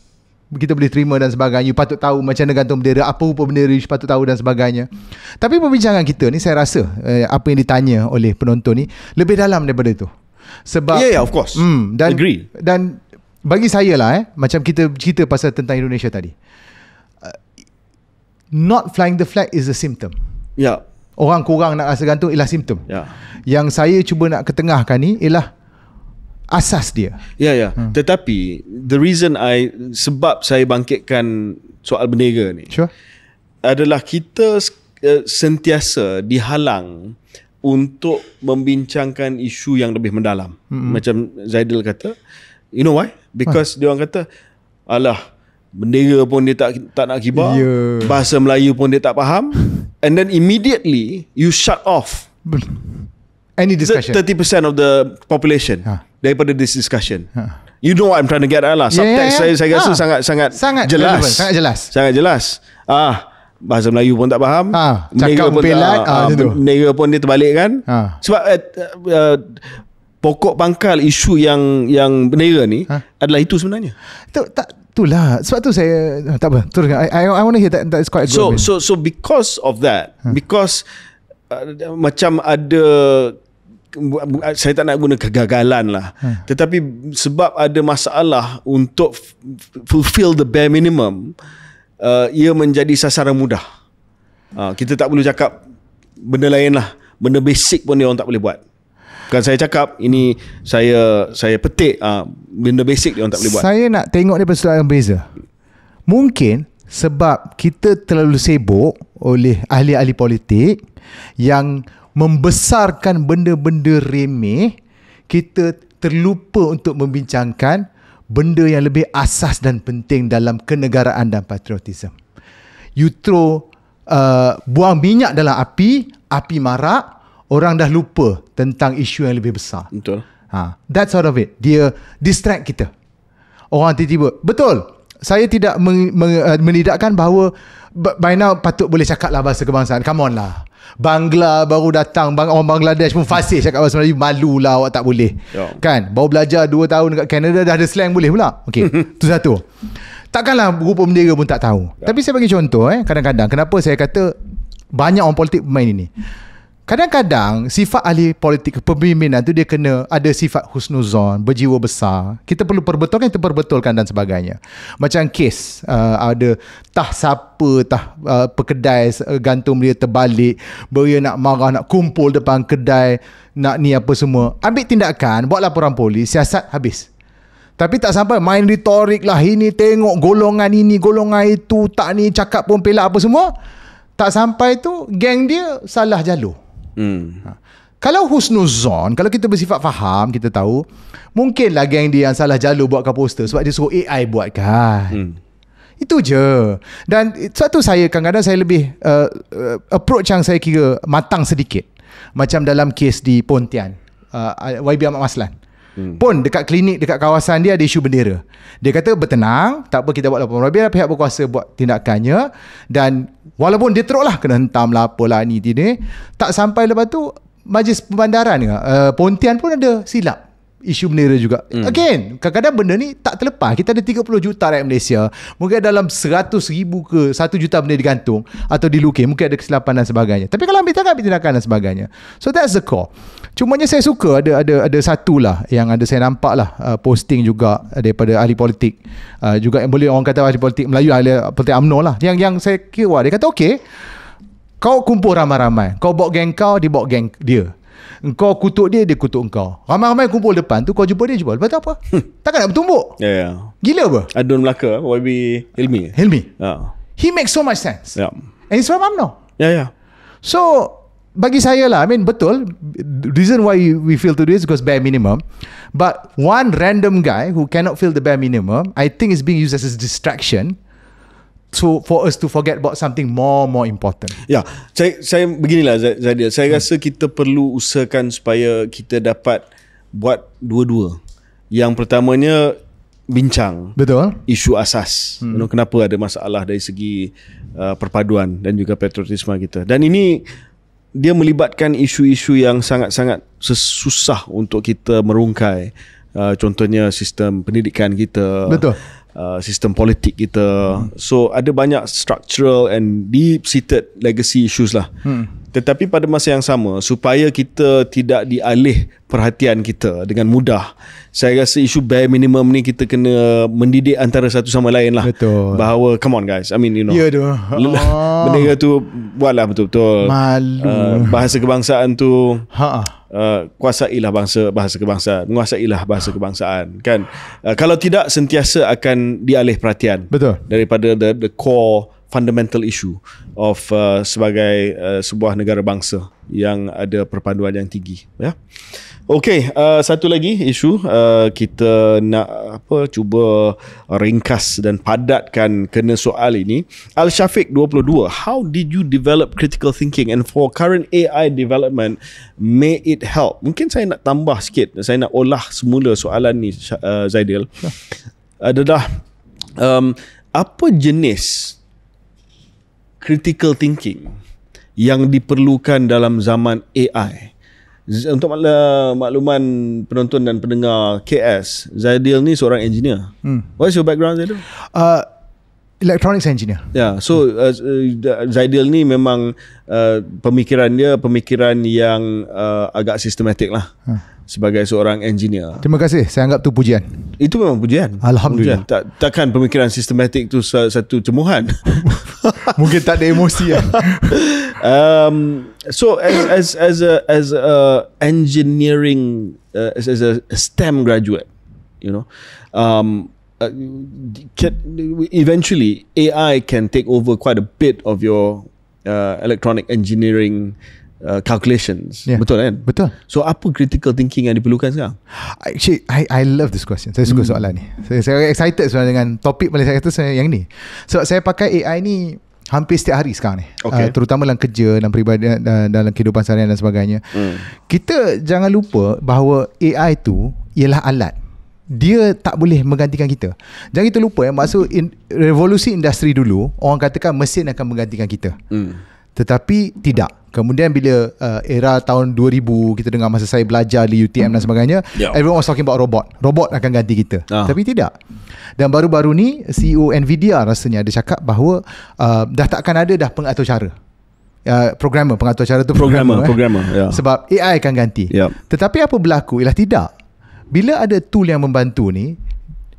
Kita boleh terima dan sebagainya. You patut tahu macam mana gantung bendera, apa rupa bendera you patut tahu dan sebagainya. Tapi perbincangan kita ni, saya rasa apa yang ditanya oleh penonton ni lebih dalam daripada itu. Sebab yeah, of course. Agree. Dan bagi saya lah macam kita cerita pasal tentang Indonesia tadi, not flying the flag is a symptom. Ya. Orang kurang nak rasa gantung ialah simptom. Ya. Yang saya cuba nak ketengahkan ni ialah asas dia. Ya. Tetapi the reason sebab saya bangkitkan soal bendera ni, sure, adalah kita sentiasa dihalang untuk membincangkan isu yang lebih mendalam. Macam Zaidil kata, you know why? Because dia orang kata, alah, bendera pun dia tak nak kibar, bahasa Melayu pun dia tak faham, and then immediately you shut off any discussion. 30% of the population daripada this discussion. You know what I'm trying to get at lah. Subtext saya rasa sangat jelas. Sangat jelas. Bahasa Melayu pun tak faham. Cakap pun pelat. Bendera pun dia terbalikkan. Sebab pokok pangkal isu yang bendera ni adalah itu sebenarnya. Itulah. Sebab tu saya tak apa. Teruskan. I want to hear that. That's quite good. So because of that, because macam ada, saya tak nak guna kegagalan lah, tetapi sebab ada masalah untuk fulfill the bare minimum, ia menjadi sasaran mudah. Kita tak perlu cakap benda lain lah. Benda basic pun dia orang tak boleh buat. Bukan saya cakap, ini saya petik, benda basic dia orang tak boleh buat. Saya nak tengok daripada sudut yang beza. Mungkin sebab kita terlalu sibuk oleh ahli-ahli politik yang membesarkan benda-benda remeh, kita terlupa untuk membincangkan benda yang lebih asas dan penting dalam kenegaraan dan patriotisme. You throw buang minyak dalam api marak, orang dah lupa tentang isu yang lebih besar. Betul. That's out of it. Dia distract kita. Orang tiba-tiba, betul, saya tidak menidakkan bahawa by now patut boleh cakap lah bahasa kebangsaan. Come on lah. Bangla baru datang, orang Bangladesh pun fasih cakap bahasa Melayu. Malu lah awak tak boleh. Kan? Baru belajar 2 tahun dekat Canada dah ada slang boleh pula. Okay. Itu satu. Takkanlah rupa bendera pun tak tahu. Tapi saya bagi contoh kadang-kadang kenapa saya kata banyak orang politik bermain ini. Kadang-kadang sifat ahli politik kepemimpinan tu dia kena ada sifat husnuzon, berjiwa besar. Kita perlu perbetulkan, kita perbetulkan dan sebagainya. Macam kes ada pekedai gantung dia terbalik, beria nak marah, nak kumpul depan kedai, nak ni apa semua. Ambil tindakan, buat laporan polis, siasat habis. Tapi tak sampai main retorik lah, ini tengok golongan ini, golongan itu, tak ni cakap pun pelak apa semua. Tak sampai tu geng dia salah jalur. Kalau husnuzon, kalau kita bersifat faham, kita tahu mungkinlah geng dia yang salah jalur buatkan poster sebab dia suruh AI buatkan. Itu je. Dan sebab tu saya kadang-kadang saya lebih approach yang saya kira matang sedikit. Macam dalam kes di Pontian, YB Ahmad Maslan. Pun dekat klinik, dekat kawasan dia ada isu bendera. Dia kata bertenang, tak apa kita buat laporan. Biar pihak berkuasa buat tindakannya. Dan walaupun dia teruk lah, kena hentam lah apalah ni, tak sampai lepas tu Majlis Pembandaran Pontian pun ada silap isu bendera juga. Again, kadang-kadang benda ni tak terlepas. Kita ada 30 juta rakyat Malaysia. Mungkin dalam 100,000 ke 1 juta benda digantung atau dilukis. Mungkin ada kesilapan dan sebagainya. Tapi kalau ambil tindakan dan sebagainya. So that's the core. Cumanya saya suka ada satu lah yang ada saya nampak lah posting juga daripada ahli politik. Juga yang boleh orang kata ahli politik Melayu, ahli politik UMNO lah. Yang saya kira dia kata okey, kau kumpul ramai-ramai. Kau bawa geng kau, dia bawa geng dia. Engkau kutuk dia, dia kutuk engkau. Ramai-ramai kumpul depan tu, kau jumpa dia, jumpa. Lepas tu apa? Takkan nak bertumbuk? Gila apa? Adun Melaka, YB Hilmi. He makes so much sense. And it's from UMNO. So bagi saya lah, I mean betul, reason why we feel to do this because bare minimum. But one random guy who cannot feel the bare minimum, I think is being used as a distraction so for us to forget about something more important. Ya, saya beginilah Zaidil. Saya rasa kita perlu usahakan supaya kita dapat buat dua-dua. Yang pertamanya bincang Betul. isu asas. Kenapa ada masalah dari segi perpaduan dan juga patriotisme kita. Dan ini dia melibatkan isu-isu yang sangat-sangat susah untuk kita merungkai. Contohnya sistem pendidikan kita. Betul. Sistem politik kita. So ada banyak structural and deep-seated legacy issues lah. Tetapi pada masa yang sama, supaya kita tidak dialih perhatian kita dengan mudah, saya rasa isu bare minimum ni kita kena mendidik antara satu sama lain lah. Betul. Bahawa come on guys, I mean Ya tu. benda tu buatlah betul-betul. Malu. Bahasa kebangsaan tu kuasailah bahasa kebangsaan, menguasailah bahasa kebangsaan kan. Kalau tidak sentiasa akan dialih perhatian. Betul. Daripada the core fundamental issue of sebagai sebuah negara bangsa yang ada perpaduan yang tinggi, ya. Okey, satu lagi isu kita nak cuba ringkas dan padatkan kena soal ini. Al-Syafiq 22, how did you develop critical thinking, and for current AI development, may it help? Mungkin saya nak tambah sikit, saya nak olah semula soalan ni, Zaidil. Adalah apa jenis critical thinking yang diperlukan dalam zaman AI? Untuk makluman penonton dan pendengar KS, Zaidil ni seorang engineer. What's your background, Zaidil? Electronics engineer. Ya, so Zaidil ni memang pemikiran yang agak sistematik lah. Sebagai seorang engineer. Terima kasih. Saya anggap tu pujian. Itu memang pujian. Alhamdulillah. Pujian. Takkan pemikiran sistematik tu satu cemuhan. Mungkin tak ada emosi lah. So as a engineering as a STEM graduate, you know, eventually AI can take over quite a bit of your electronic engineering calculations. Betul kan? Betul. So apa critical thinking yang diperlukan sekarang? Actually, I love this question. Saya suka soalan ni. Saya excited sebenarnya dengan topik Malaysia kata yang ni. Sebab saya pakai AI ni hampir setiap hari sekarang ni. Terutama dalam kerja, dalam peribadian, dalam kehidupan seharian dan sebagainya. Kita jangan lupa bahawa AI tu ialah alat. Dia tak boleh menggantikan kita. Jangan kita lupa masa revolusi industri dulu, orang katakan mesin akan menggantikan kita. Tetapi tidak. Kemudian bila era tahun 2000, kita dengar masa saya belajar di UTM dan sebagainya, everyone was talking about robot. Robot akan ganti kita. Tapi tidak. Dan baru-baru ni CEO Nvidia rasanya ada cakap bahawa dah takkan ada dah pengatur cara. Pengatur cara tu programmer. Sebab AI akan ganti. Tetapi apa berlaku ialah tidak. Bila ada tool yang membantu ni,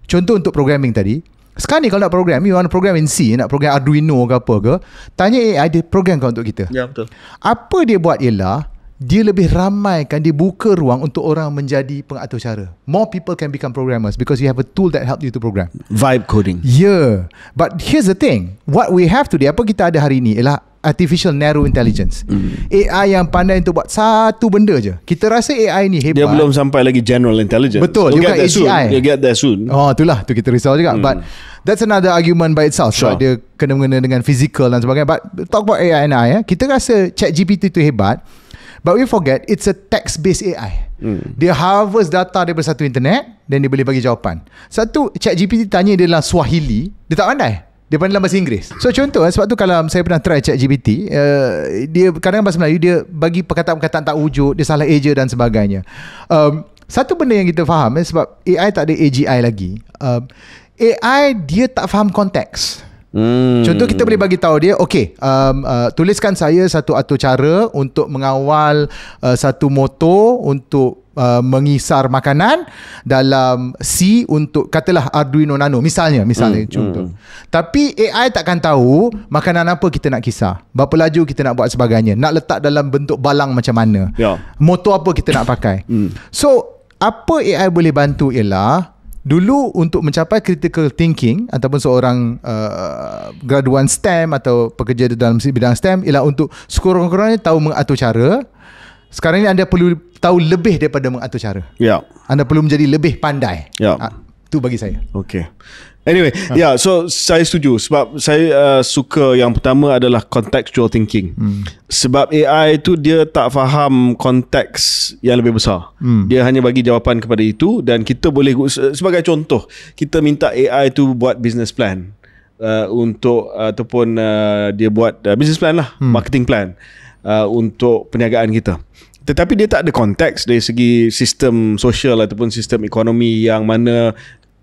contoh untuk programming tadi, sekarang ni kalau nak program, you want to program in C, nak program Arduino ke apa ke, tanya AI, dia program kau untuk kita. Ya, betul. Apa dia buat ialah dia lebih ramaikan, dia buka ruang untuk orang menjadi pengatur cara. More people can become programmers because you have a tool that help you to program. Vibe coding. Yeah. But here's the thing, what we have today, apa kita ada hari ni ialah artificial narrow intelligence. AI yang pandai untuk buat satu benda je. Kita rasa AI ni hebat. Dia belum sampai lagi general intelligence. Betul, dia bukan AGI. You get there soon. Oh, itulah tu kita risau juga. But that's another argument by itself. Sure. Dia kena-mengena dengan physical dan sebagainya. But talk about AI and AI, kita rasa ChatGPT tu hebat, but we forget it's a text-based AI. Dia harvest data daripada satu internet dan dia boleh bagi jawapan. Satu, ChatGPT tanya dia dalam Swahili, dia tak pandai. Dia pandai dalam bahasa Inggeris. So contoh, sebab tu kalau saya pernah try ChatGPT, dia kadang-kadang bahasa Melayu, dia bagi perkataan-perkataan tak wujud, dia salah eja dan sebagainya. Satu benda yang kita faham, sebab AI tak ada AGI lagi, AI dia tak faham konteks. Contoh, kita boleh bagi tahu dia, okay, tuliskan saya satu atur cara untuk mengawal satu motor untuk mengisar makanan dalam C untuk katalah Arduino Nano misalnya contoh. Tapi AI takkan tahu makanan apa kita nak kisar, berapa laju kita nak buat sebagainya, nak letak dalam bentuk balang macam mana, motor apa kita nak pakai. So apa AI boleh bantu ialah, dulu untuk mencapai critical thinking ataupun seorang graduan STEM atau pekerja dalam bidang STEM ialah untuk sekurang-kurangnya tahu mengatur cara. Sekarang ni anda perlu tahu lebih daripada mengatur cara. Anda perlu menjadi lebih pandai. Tu bagi saya. Okay. Anyway, so saya setuju sebab saya suka yang pertama adalah contextual thinking. Sebab AI tu dia tak faham konteks yang lebih besar. Dia hanya bagi jawapan kepada itu dan kita boleh, sebagai contoh, kita minta AI tu buat business plan untuk ataupun dia buat business plan lah, marketing plan untuk perniagaan kita. Tetapi dia tak ada konteks dari segi sistem sosial ataupun sistem ekonomi yang mana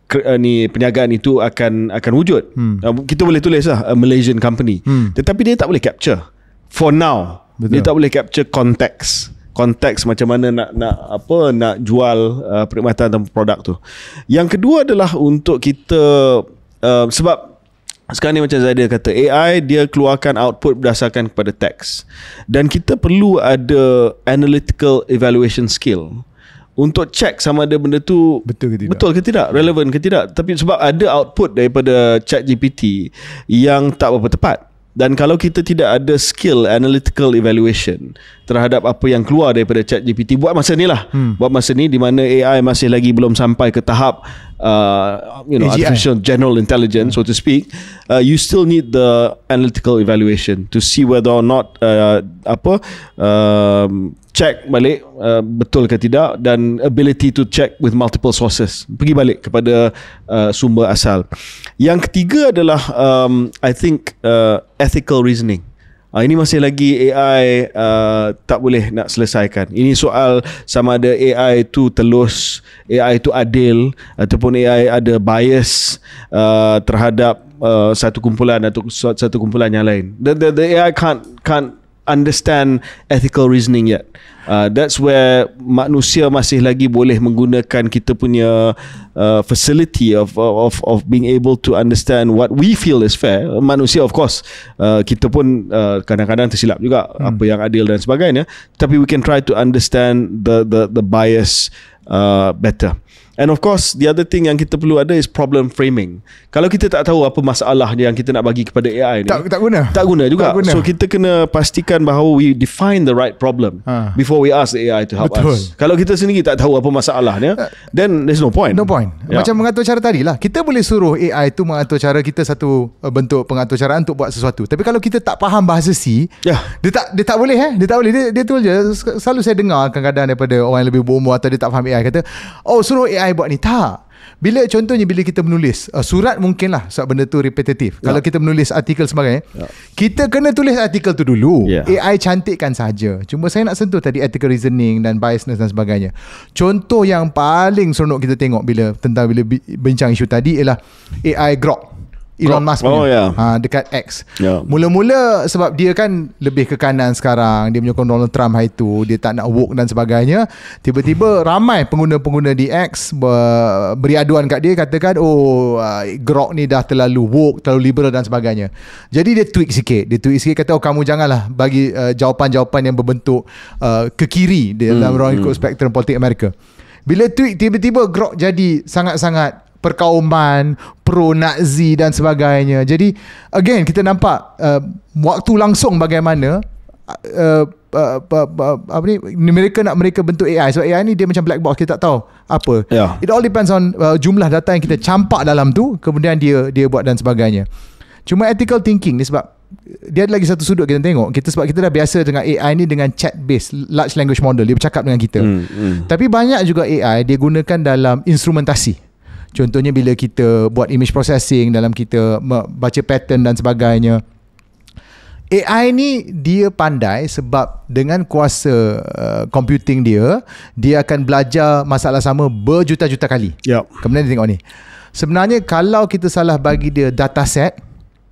perniagaan itu akan wujud. Kita boleh tulis lah a Malaysian company, tetapi dia tak boleh capture for now. Betul. Dia tak boleh capture konteks macam mana nak jual perkhidmatan atau produk tu. Yang kedua adalah untuk kita sebab sekarang ni macam Zaidir kata, AI dia keluarkan output berdasarkan kepada teks, dan kita perlu ada analytical evaluation skill untuk check sama ada benda tu betul ke tidak, relevan ke tidak. Tapi sebab ada output daripada ChatGPT yang tak berapa tepat, dan kalau kita tidak ada skill analytical evaluation terhadap apa yang keluar daripada ChatGPT buat masa ni lah, buat masa ni di mana AI masih lagi belum sampai ke tahap artificial general intelligence, so to speak, you still need the analytical evaluation to see whether or not check balik betul ke tidak, dan ability to check with multiple sources, pergi balik kepada sumber asal. Yang ketiga adalah I think ethical reasoning. Ini masih lagi AI tak boleh nak selesaikan. Ini soal sama ada AI tu telus, AI tu adil, ataupun AI ada bias terhadap satu kumpulan atau satu kumpulan yang lain. The AI can't understand ethical reasoning yet. That's where manusia masih lagi boleh menggunakan kita punya facility of being able to understand what we feel is fair. Manusia of course kita pun kadang-kadang tersilap juga apa yang adil dan sebagainya, tapi we can try to understand the bias better. And of course the other thing yang kita perlu ada is problem framing. Kalau kita tak tahu apa masalah yang kita nak bagi kepada AI ni, tak guna juga. So kita kena pastikan bahawa we define the right problem before we ask the AI to help us. Kalau kita sendiri tak tahu apa masalahnya, then there's no point. Macam mengatur cara tadi lah, kita boleh suruh AI tu mengatur cara kita, satu bentuk pengatur caraan untuk buat sesuatu. Tapi kalau kita tak faham bahasa C, dia tak boleh dia tu je. Selalu saya dengar kadang-kadang daripada orang yang lebih berumur atau dia tak faham AI, kata suruh AI buat ni. Tak. Bila kita menulis surat, mungkin lah sebab benda tu repetitif. Kalau kita menulis artikel sebagainya, kita kena tulis artikel tu dulu. AI cantikkan saja. Cuma saya nak sentuh tadi ethical reasoning dan biasness dan sebagainya. Contoh yang paling seronok kita tengok bila bincang isu tadi ialah AI Grok, Elon Musk punya, dekat X. Mula-mula sebab dia kan lebih ke kanan sekarang, dia menyokong Donald Trump hari tu, dia tak nak woke dan sebagainya. Tiba-tiba ramai pengguna-pengguna di X beri aduan kat dia, katakan Grok ni dah terlalu woke, terlalu liberal dan sebagainya. Jadi dia tweak sikit, kata kamu janganlah bagi jawapan-jawapan yang berbentuk ke kiri dalam ruang ikut spektrum politik Amerika. Bila tweak, tiba-tiba Grok jadi sangat-sangat perkauman, pro-Nazi dan sebagainya. Jadi again kita nampak waktu langsung bagaimana mereka nak bentuk AI. So AI ni dia macam black box, kita tak tahu apa. It all depends on jumlah data yang kita campak dalam tu, kemudian dia buat dan sebagainya. Cuma ethical thinking ni, sebab dia ada lagi satu sudut kita tengok, sebab kita dah biasa dengan AI ni dengan chat based large language model, dia bercakap dengan kita. Tapi banyak juga AI dia gunakan dalam instrumentasi. Contohnya bila kita buat image processing, dalam kita baca pattern dan sebagainya. AI ni dia pandai sebab dengan kuasa computing dia akan belajar masalah sama berjuta-juta kali. Kemudian dia tengok ni. Sebenarnya kalau kita salah bagi dia dataset,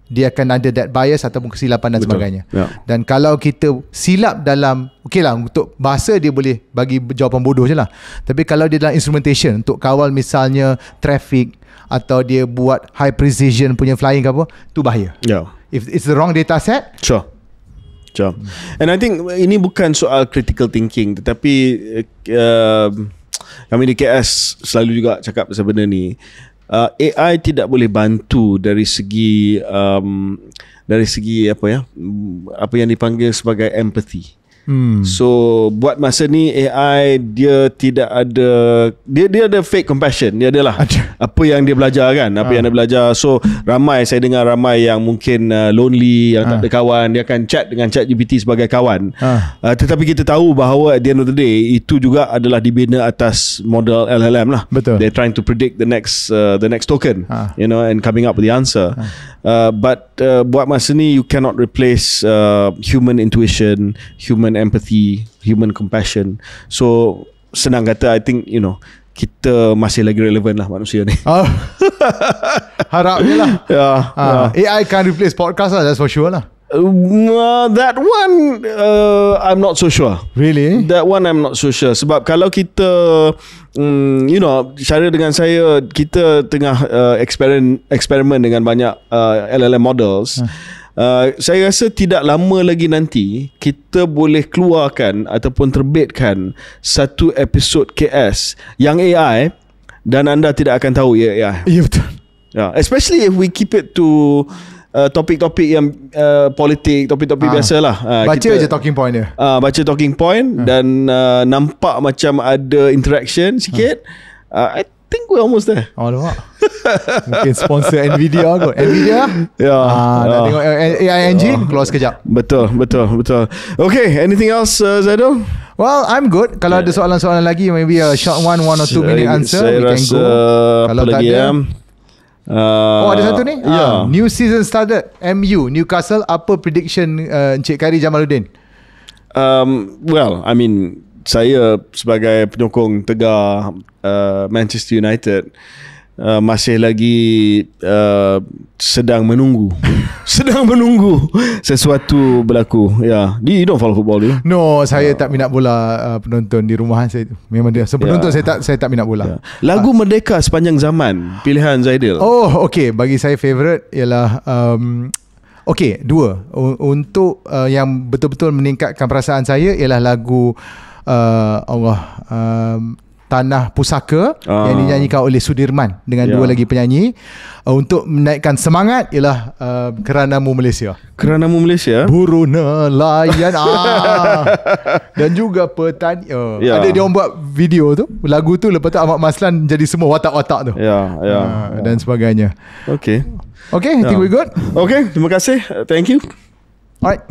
dia akan ada that bias ataupun kesilapan dan sebagainya. Dan kalau kita silap dalam, okey lah, untuk bahasa dia boleh bagi jawapan bodoh je lah. Tapi kalau dia dalam instrumentation untuk kawal misalnya traffic, atau dia buat high precision punya flying ke apa, tu bahaya. If it's the wrong data set, sure. And I think ini bukan soal critical thinking, tetapi kami di KS selalu juga cakap pasal benda ni. AI tidak boleh bantu dari segi apa yang dipanggil sebagai empathy. So buat masa ni AI dia tidak ada, dia ada fake compassion. Dia adalah apa yang dia belajar kan, apa yang dia belajar. So saya dengar ramai yang mungkin lonely, yang tak ada kawan, dia akan chat dengan ChatGPT sebagai kawan. Tetapi kita tahu bahawa at the end of the day itu juga adalah dibina atas model LLM lah. Betul. They're trying to predict the next token, you know, and coming up with the answer. But buat masa ni you cannot replace human intuition, human empathy, human compassion. So senang kata, I think, you know, kita masih lagi relevan lah manusia ni. Harapnya lah. Yeah. AI can't replace podcast lah, that's for sure lah. That one I'm not so sure. Really? That one I'm not so sure. Sebab kalau kita you know, Syara dengan saya, kita tengah eksperimen dengan banyak LLM models. Saya rasa tidak lama lagi nanti kita boleh keluarkan ataupun terbitkan satu episod KS yang AI dan anda tidak akan tahu ia AI. Ya, betul. Especially if we keep it to topik-topik yang politik, topik-topik biasalah. Baca je talking point dia. Baca talking point dan nampak macam ada interaction sikit. I think we're almost there. Alamak. Mungkin sponsor Nvidia kot. Nvidia? Nak tengok AI engine keluar sekejap. Betul. Okay, anything else, Zaidul? Well, I'm good. Kalau ada soalan-soalan lagi, maybe a short 1 or 2 minute answer, we can go. Kalau tak ada, ada satu ni. New season started. MU Newcastle. Apa prediction Encik Khairi Jamaluddin? Well, I mean, saya sebagai penyokong tegar Manchester United masih lagi sedang menunggu sesuatu berlaku. You don't follow football, do you? No, saya tak minat bola. Penonton di rumah saya memang dia. Penonton saya tak minat bola. Lagu Merdeka Sepanjang Zaman, pilihan Zaidil. Oh, okay. Bagi saya favourite ialah okay, dua. Untuk yang betul-betul meningkatkan perasaan saya ialah lagu Tanah Pusaka yang dinyanyikan oleh Sudirman dengan dua lagi penyanyi. Untuk menaikkan semangat ialah Keranamu Malaysia. Keranamu Malaysia, Buru Nelayan. Dan juga petani. Ada dia orang buat video tu, lagu tu, lepas tu Ahmad Maslan jadi semua watak-watak tu. Dan sebagainya. Okay, I think we good. Okay, terima kasih. Thank you. Alright.